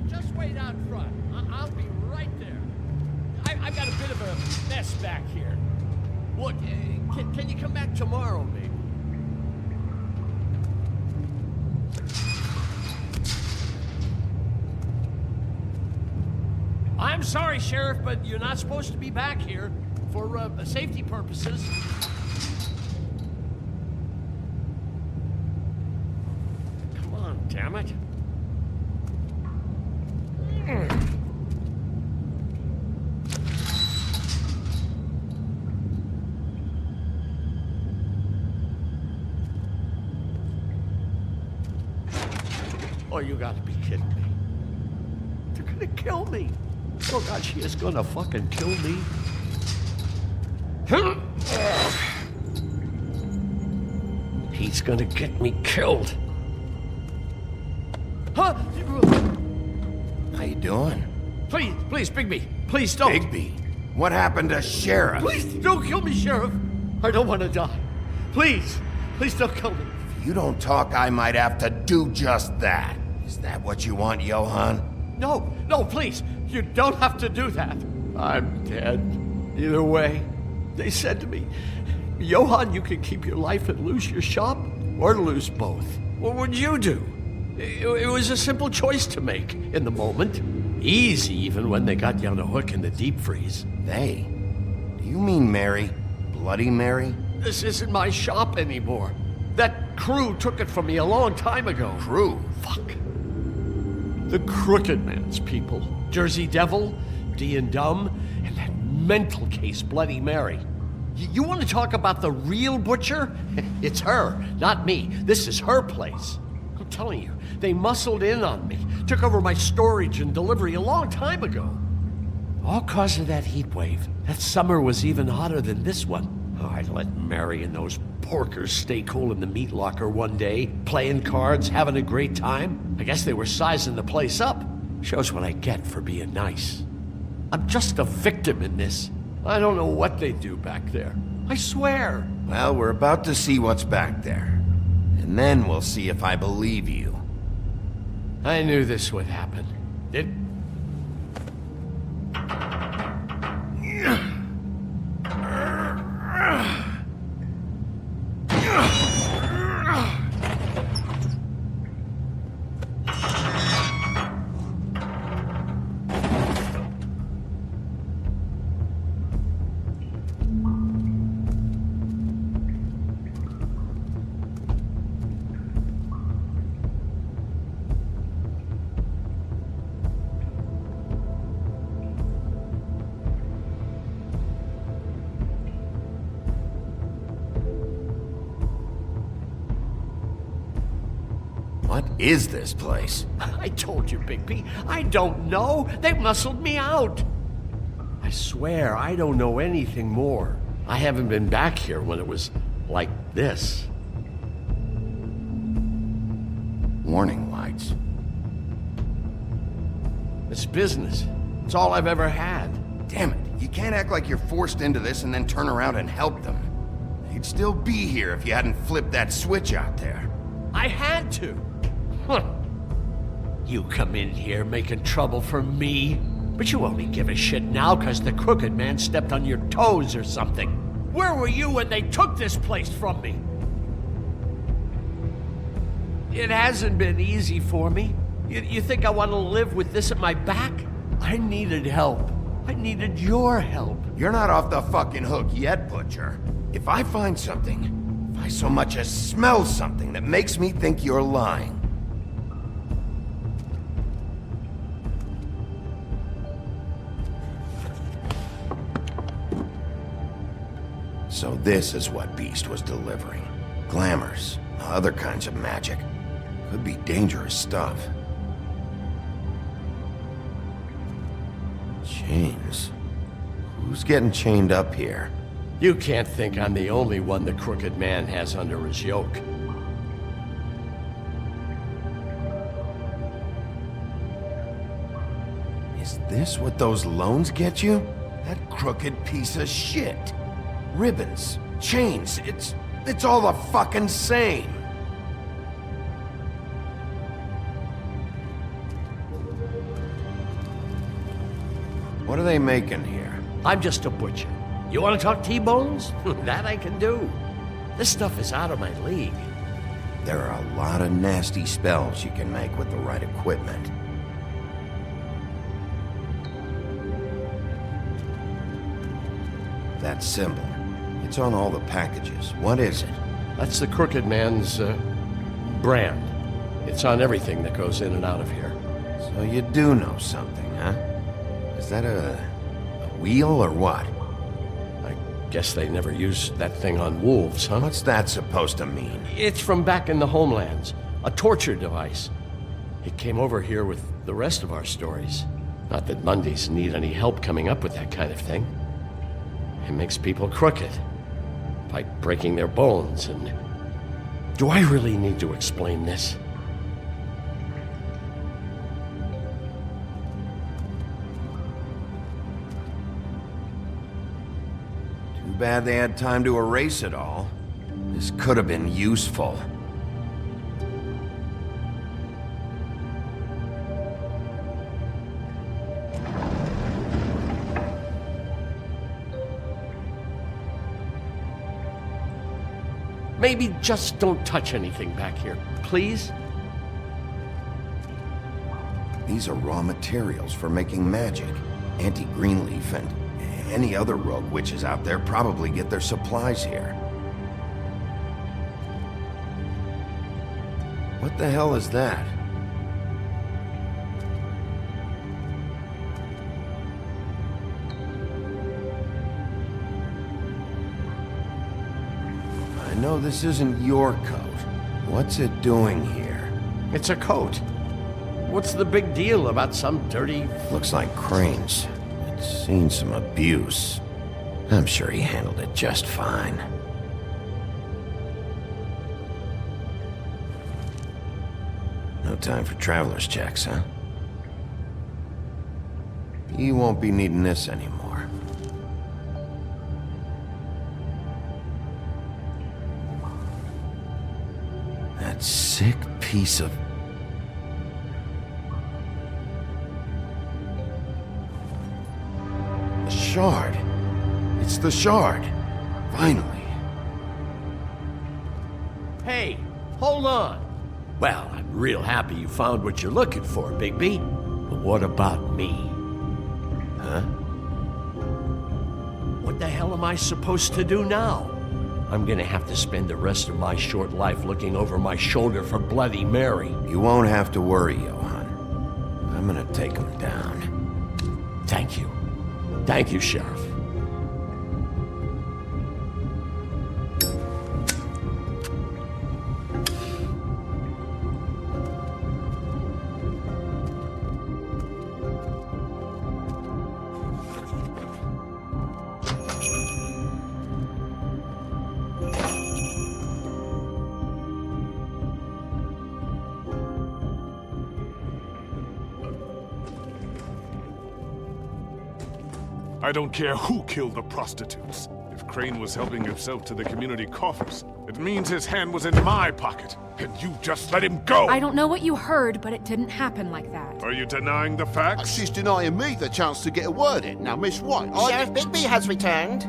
Just wait out front. I'll be right there. I've got a bit of a mess back here. Look, can you come back tomorrow, maybe? I'm sorry, Sheriff, but you're not supposed to be back here for safety purposes. Come on, damn damn it. Oh, you gotta be kidding me. They're gonna kill me. Oh God, she is gonna fucking kill me. He's gonna get me killed. Huh? How you doing? Please, Bigby. Please don't. Bigby? What happened to Sheriff? Please don't kill me, Sheriff. I don't want to die. Please don't kill me. If you don't talk, I might have to do just that. Is that what you want, Johann? No, please. You don't have to do that. I'm dead. Either way. They said to me, Johann, you can keep your life and lose your shop, or lose both. What would you do? It was a simple choice to make in the moment. Easy, even when they got you on a hook in the deep freeze. They? Do you mean Mary? Bloody Mary? This isn't my shop anymore. That crew took it from me a long time ago. Crew? Fuck. The Crooked Man's people. Jersey Devil, D and Dumb, and that mental case, Bloody Mary. You want to talk about the real butcher? It's her, not me. This is her place. I'm telling you, they muscled in on me, took over my storage and delivery a long time ago. All cause of that heat wave. That summer was even hotter than this one. Oh, I let Mary and those porkers stay cool in the meat locker one day, playing cards, having a great time. I guess they were sizing the place up. Shows what I get for being nice. I'm just a victim in this. I don't know what they do back there. I swear. Well, we're about to see what's back there. And then we'll see if I believe you. I knew this would happen. What is this place? I told you, Bigby. I don't know. They muscled me out. I swear, I don't know anything more. I haven't been back here when it was like this. Warning lights. It's business. It's all I've ever had. Damn it. You can't act like you're forced into this and then turn around and help them. You'd still be here if you hadn't flipped that switch out there. I had to. Huh. You come in here making trouble for me, but you only give a shit now because the Crooked Man stepped on your toes or something. Where were you when they took this place from me? It hasn't been easy for me. You think I want to live with this at my back? I needed help. I needed your help. You're not off the fucking hook yet, Butcher. If I find something, if I so much as smell something that makes me think you're lying, so this is what Beast was delivering. Glamours, other kinds of magic. Could be dangerous stuff. Chains. Who's getting chained up here? You can't think I'm the only one the Crooked Man has under his yoke. Is this what those loans get you? That crooked piece of shit. Ribbons, chains, it's all the fucking same. What are they making here? I'm just a butcher. You want to talk T-bones? That I can do. This stuff is out of my league. There are a lot of nasty spells you can make with the right equipment. That symbol. It's on all the packages. What is it? That's the Crooked Man's, brand. It's on everything that goes in and out of here. So you do know something, huh? Is that a wheel or what? I guess they never used that thing on wolves, huh? What's that supposed to mean? It's from back in the homelands. A torture device. It came over here with the rest of our stories. Not that Mondays need any help coming up with that kind of thing. It makes people crooked. By breaking their bones and... Do I really need to explain this? Too bad they had time to erase it all. This could have been useful. Maybe just don't touch anything back here, please? These are raw materials for making magic. Auntie Greenleaf and any other rogue witches out there probably get their supplies here. What the hell is that? I know this isn't your coat. What's it doing here? It's a coat. What's the big deal about some dirty... Looks like Crane's. It's seen some abuse. I'm sure he handled it just fine. No time for traveler's checks, huh? You won't be needing this anymore. That sick piece of... The shard. It's the shard. Finally. Hey, hold on. Well, I'm real happy you found what you're looking for, Bigby. But what about me? Huh? What the hell am I supposed to do now? I'm gonna have to spend the rest of my short life looking over my shoulder for Bloody Mary. You won't have to worry, Johann. I'm gonna take him down. Thank you. Thank you, Sheriff. I don't care who killed the prostitutes. If Crane was helping himself to the community coffers, it means his hand was in my pocket, and you just let him go! I don't know what you heard, but it didn't happen like that. Are you denying the facts? She's denying me the chance to get a word in. Now, Miss White, Sheriff Bigby has returned.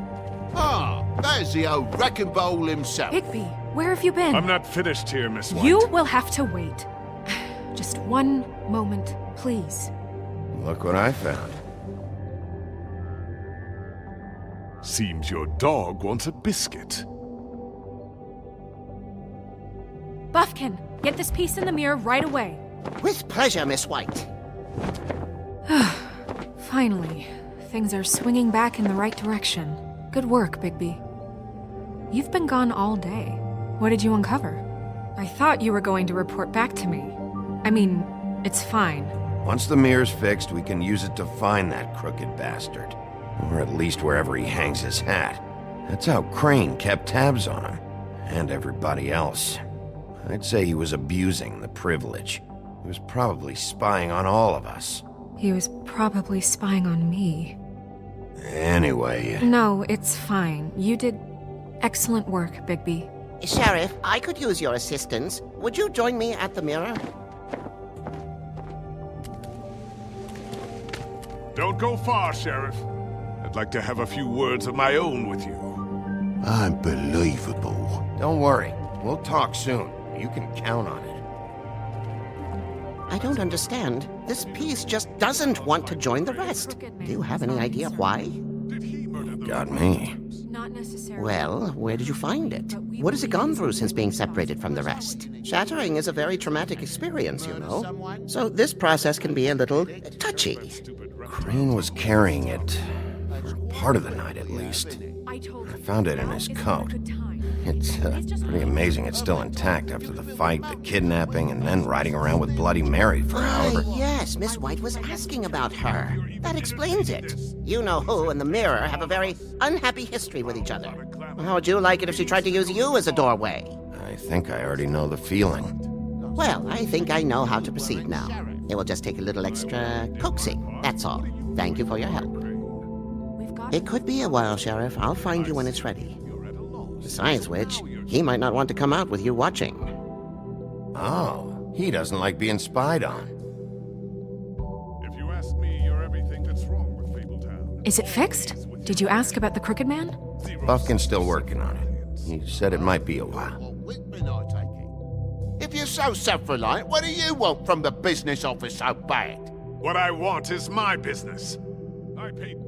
Ah, there's the old wrecking bowl himself. Bigby, where have you been? I'm not finished here, Miss White. You will have to wait. Just one moment, please. Look what I found. Seems your dog wants a biscuit. Buffkin, get this piece in the mirror right away. With pleasure, Miss White. Finally, things are swinging back in the right direction. Good work, Bigby. You've been gone all day. What did you uncover? I thought you were going to report back to me. I mean, it's fine. Once the mirror's fixed, we can use it to find that crooked bastard. Or at least wherever he hangs his hat. That's how Crane kept tabs on him. And everybody else. I'd say he was abusing the privilege. He was probably spying on all of us. He was probably spying on me. Anyway... No, it's fine. You did excellent work, Bigby. Sheriff, I could use your assistance. Would you join me at the mirror? Don't go far, Sheriff. I'd like to have a few words of my own with you. Unbelievable. Don't worry. We'll talk soon. You can count on it. I don't understand. This piece just doesn't want to join the rest. Do you have any idea why? Got me. Not necessarily. Well, where did you find it? what has he gone through since being separated from the rest? Shattering is a very traumatic experience, you know. So this process can be a little touchy. Crane was carrying it for part of the night at least. I found it in his coat. It's pretty amazing it's still intact after the fight, the kidnapping, and then riding around with Bloody Mary for however... Yes, Miss White was asking about her. That explains it. You know who and the Mirror have a very unhappy history with each other. How would you like it if she tried to use you as a doorway? I think I already know the feeling. Well, I think I know how to proceed now. It will just take a little extra coaxing, that's all. Thank you for your help. It could be a while, Sheriff. I'll find you when it's ready. Besides which, he might not want to come out with you watching. Oh, he doesn't like being spied on. If you ask me, you're everything that's wrong with Fabletown. Is it fixed? Did you ask about the Crooked Man? Buffkin's still working on it. He said it might be a while. If you're so self-reliant, what do you want from the business office so bad? What I want is my business.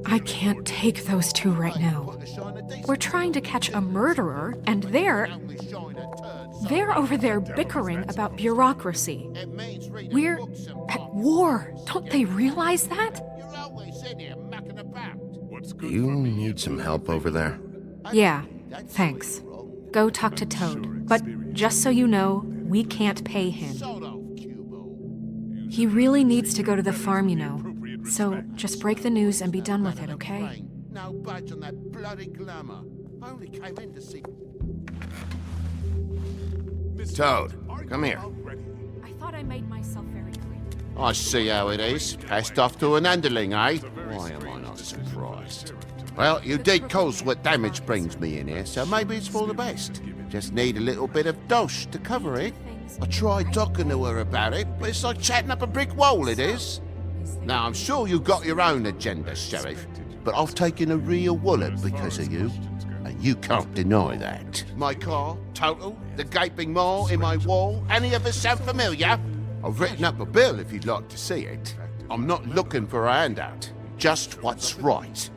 I can't take those two right now. We're trying to catch a murderer, and they're over there bickering about bureaucracy. We're at war. Don't they realize that? Do you need some help over there? Yeah, thanks. Go talk to Toad. But just so you know, we can't pay him. He really needs to go to the farm, you know. So just break the news and be done with it, okay? No budge on that bloody glamour. Only came in to see. Toad, come here. I thought I made myself very clear. I see how it is. Passed off to an underling, eh? Why am I not surprised? Well, you did cause what damage brings me in here, so maybe it's for the best. Just need a little bit of dosh to cover it. I tried talking to her about it, but it's like chatting up a brick wall, it is. Now, I'm sure you've got your own agenda, Sheriff, but I've taken a real wallop because of you, and you can't deny that. My car, total, the gaping maw in my wall, any of us sound familiar? I've written up a bill if you'd like to see it. I'm not looking for a handout, just what's right.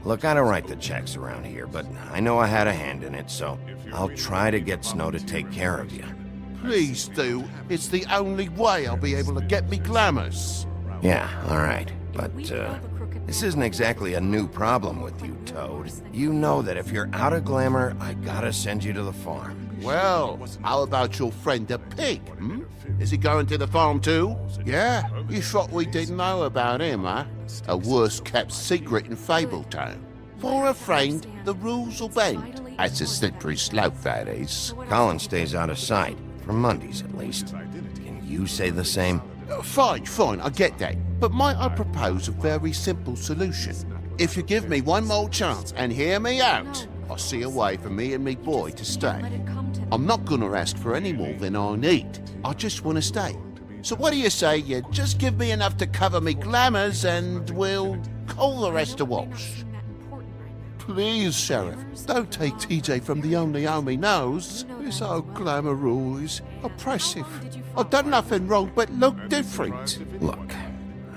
Look, I don't write the checks around here, but I know I had a hand in it, so I'll try to get Snow to take care of you. Please do. It's the only way I'll be able to get me glamours. Yeah, all right. But, this isn't exactly a new problem with you, Toad. You know that if you're out of glamour, I gotta send you to the farm. Well, how about your friend the pig, hmm? Is he going to the farm too? Yeah? You thought we didn't know about him, huh? A worst-kept secret in Fabletown. For a friend, the rules will bend. That's a slippery slope, that is. Colin stays out of sight, for Mondays at least. Can you say the same? Fine, I get that. But might I propose a very simple solution? If you give me one more chance and hear me out, I'll see a way for me and me boy to stay. I'm not gonna ask for any more than I need. I just want to stay. So what do you say you just give me enough to cover me glamours and we'll call the rest a wash? Please, Sheriff, don't take TJ from the only home he knows. This old glamour rule is oppressive. I've done nothing wrong but look different. Look,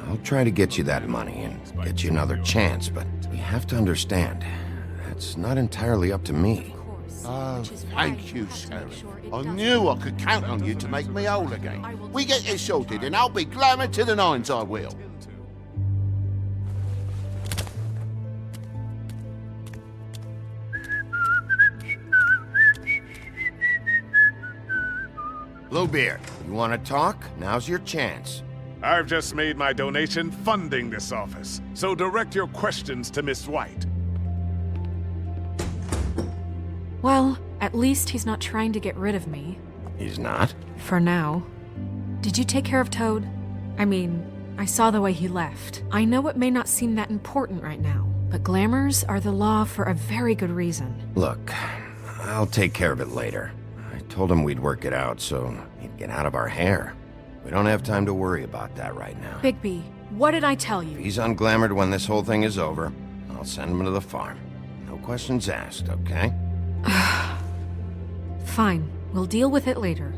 I'll try to get you that money and get you another chance, but you have to understand, that's not entirely up to me. Oh, thank you, Sheriff. I knew I could count on you to make me whole again. We get this sorted and I'll be glamour to the nines, I will. Bluebeard, you want to talk? Now's your chance. I've just made my donation funding this office, so direct your questions to Miss White. Well, at least he's not trying to get rid of me. He's not? For now. Did you take care of Toad? I mean, I saw the way he left. I know it may not seem that important right now, but glamours are the law for a very good reason. Look, I'll take care of it later. I told him we'd work it out so he'd get out of our hair. We don't have time to worry about that right now. Bigby, what did I tell you? If he's unglamored when this whole thing is over, I'll send him to the farm. No questions asked, okay? Fine, we'll deal with it later.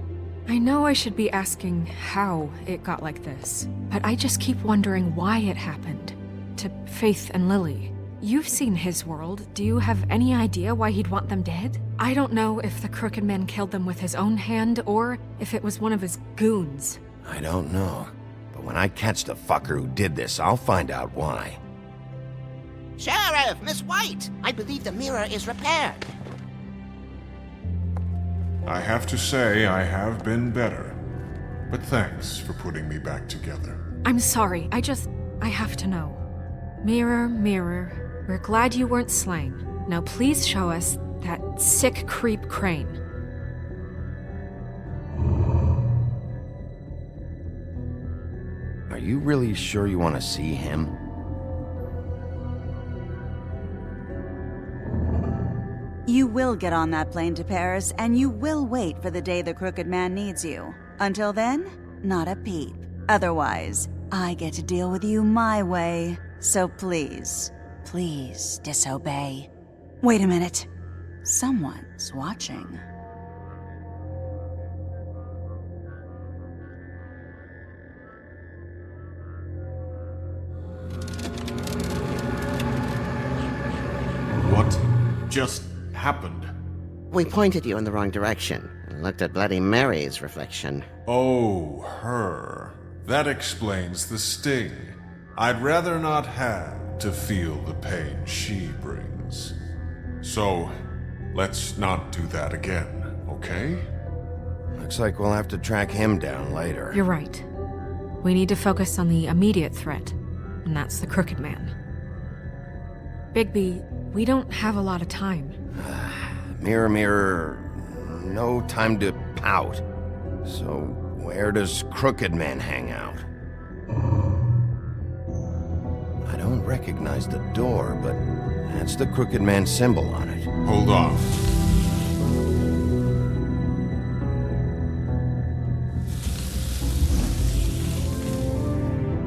I know I should be asking how it got like this, but I just keep wondering why it happened. To Faith and Lily. you've seen his world. Do you have any idea why he'd want them dead? I don't know if the Crooked Man killed them with his own hand or if it was one of his goons. I don't know. But when I catch the fucker who did this, I'll find out why. Sheriff, Miss White! I believe the mirror is repaired. I have to say I have been better. But thanks for putting me back together. I'm sorry, I have to know. Mirror, mirror, we're glad you weren't slain. Now please show us that sick creep Crane. Are you really sure you want to see him? You will get on that plane to Paris, and you will wait for the day the Crooked Man needs you. Until then, not a peep. Otherwise, I get to deal with you my way. So please, please disobey. Wait a minute. Someone's watching. What just happened? We pointed you in the wrong direction and looked at Bloody Mary's reflection. Oh, her. That explains the sting. I'd rather not have to feel the pain she brings. So, let's not do that again, okay? Looks like we'll have to track him down later. You're right. We need to focus on the immediate threat, and that's the Crooked Man. Bigby, we don't have a lot of time. Mirror, mirror, no time to pout. So, where does Crooked Man hang out? I don't recognize the door, but that's the Crooked Man symbol on it. Hold on.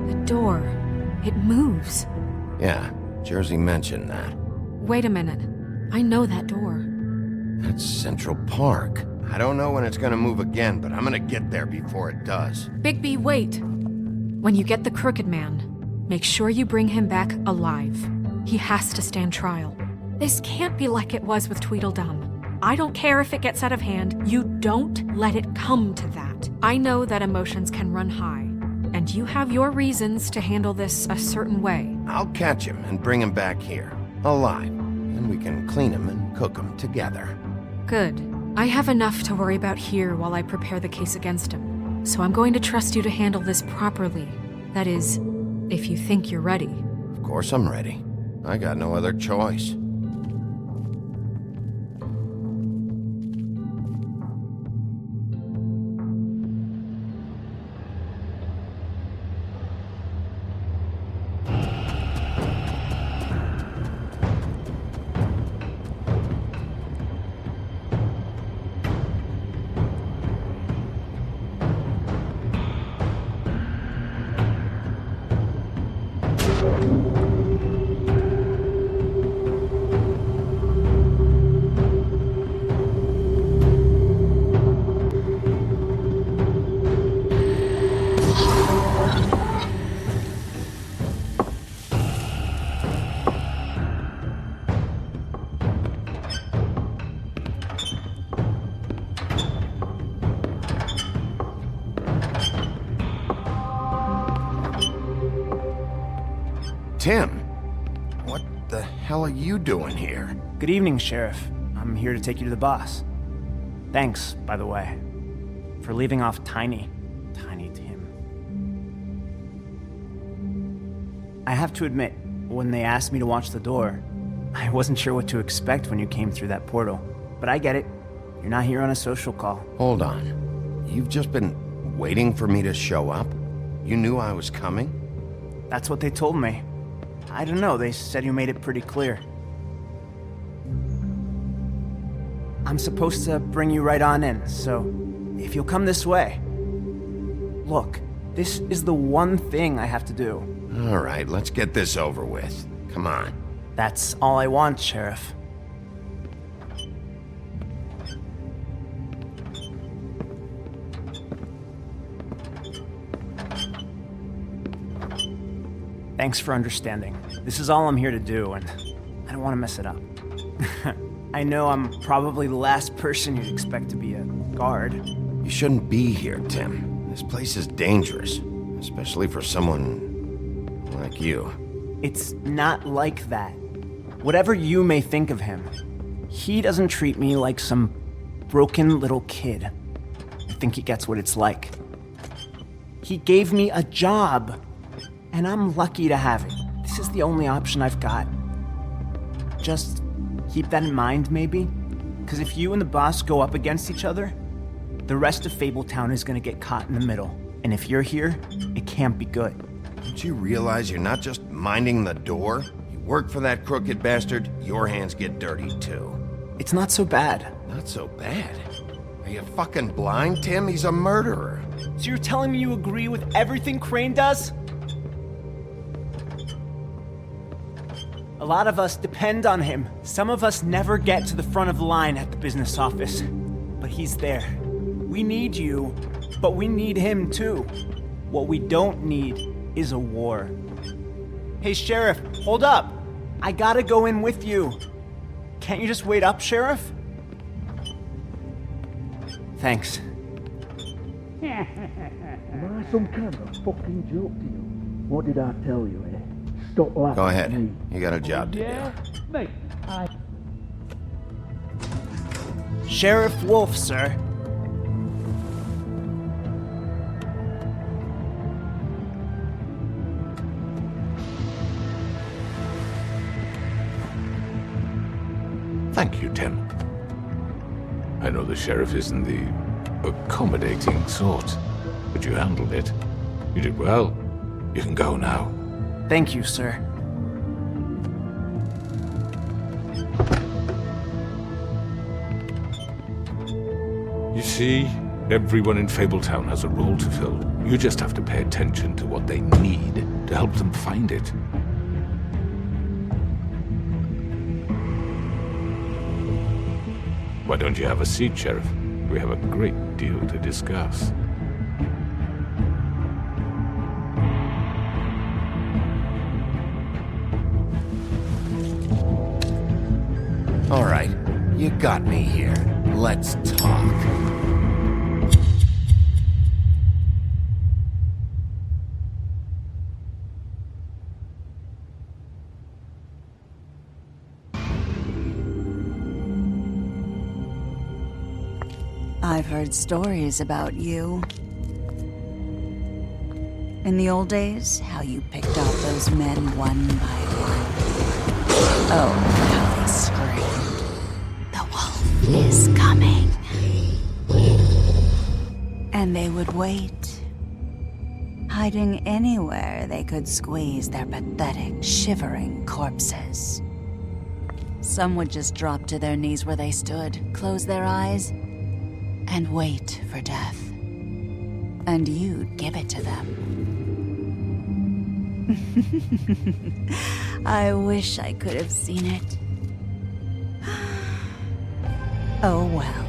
The door. It moves. Yeah, Jersey mentioned that. Wait a minute. I know that door. That's Central Park. I don't know when it's gonna move again, but I'm gonna get there before it does. Bigby, wait! When you get the Crooked Man, make sure you bring him back alive. He has to stand trial. This can't be like it was with Tweedledum. I don't care if it gets out of hand. You don't let it come to that. I know that emotions can run high, and you have your reasons to handle this a certain way. I'll catch him and bring him back here, alive, and we can clean him and cook him together. Good. I have enough to worry about here while I prepare the case against him. So I'm going to trust you to handle this properly. That is, if you think you're ready. Of course I'm ready. I got no other choice. Tim, what the hell are you doing here? Good evening, Sheriff. I'm here to take you to the boss. Thanks, by the way, for leaving off Tiny Tim. I have to admit, when they asked me to watch the door, I wasn't sure what to expect when you came through that portal. But I get it. You're not here on a social call. Hold on. You've just been waiting for me to show up? You knew I was coming? That's what they told me. I don't know, they said you made it pretty clear. I'm supposed to bring you right on in, so if you'll come this way. Look, this is the one thing I have to do. All right, let's get this over with. Come on. That's all I want, Sheriff. Thanks for understanding. This is all I'm here to do, and I don't want to mess it up. I know I'm probably the last person you'd expect to be a guard. You shouldn't be here, Tim. This place is dangerous, especially for someone like you. It's not like that. Whatever you may think of him, he doesn't treat me like some broken little kid. I think he gets what it's like. He gave me a job, and I'm lucky to have it. This is the only option I've got. Just keep that in mind, maybe? Because if you and the boss go up against each other, the rest of Fabletown is gonna get caught in the middle. And if you're here, it can't be good. Don't you realize you're not just minding the door? You work for that crooked bastard, your hands get dirty too. It's not so bad. Not so bad? Are you fucking blind, Tim? He's a murderer. So you're telling me you agree with everything Crane does? A lot of us depend on him. Some of us never get to the front of the line at the business office. But he's there. We need you, but we need him too. What we don't need is a war. Hey, Sheriff, hold up. I gotta go in with you. Can't you just wait up, Sheriff? Thanks. Am I some kind of fucking joke to you? What did I tell you, eh? Stop laughing. Go ahead. At me. You got a job to Yeah, mate. Sheriff Wolf, sir. Thank you, Tim. I know the sheriff isn't the accommodating sort, but you handled it. You did well. You can go now. Thank you, sir. You see, everyone in Fabletown has a role to fill. You just have to pay attention to what they need to help them find it. Why don't you have a seat, Sheriff? We have a great deal to discuss. All right, you got me here. Let's talk. I've heard stories about you. In the old days, how you picked off those men one by one. Oh, how they screamed. The wolf is coming. And they would wait, hiding anywhere they could squeeze their pathetic, shivering corpses. Some would just drop to their knees where they stood, close their eyes, and wait for death. And you'd give it to them. I wish I could have seen it. Oh well.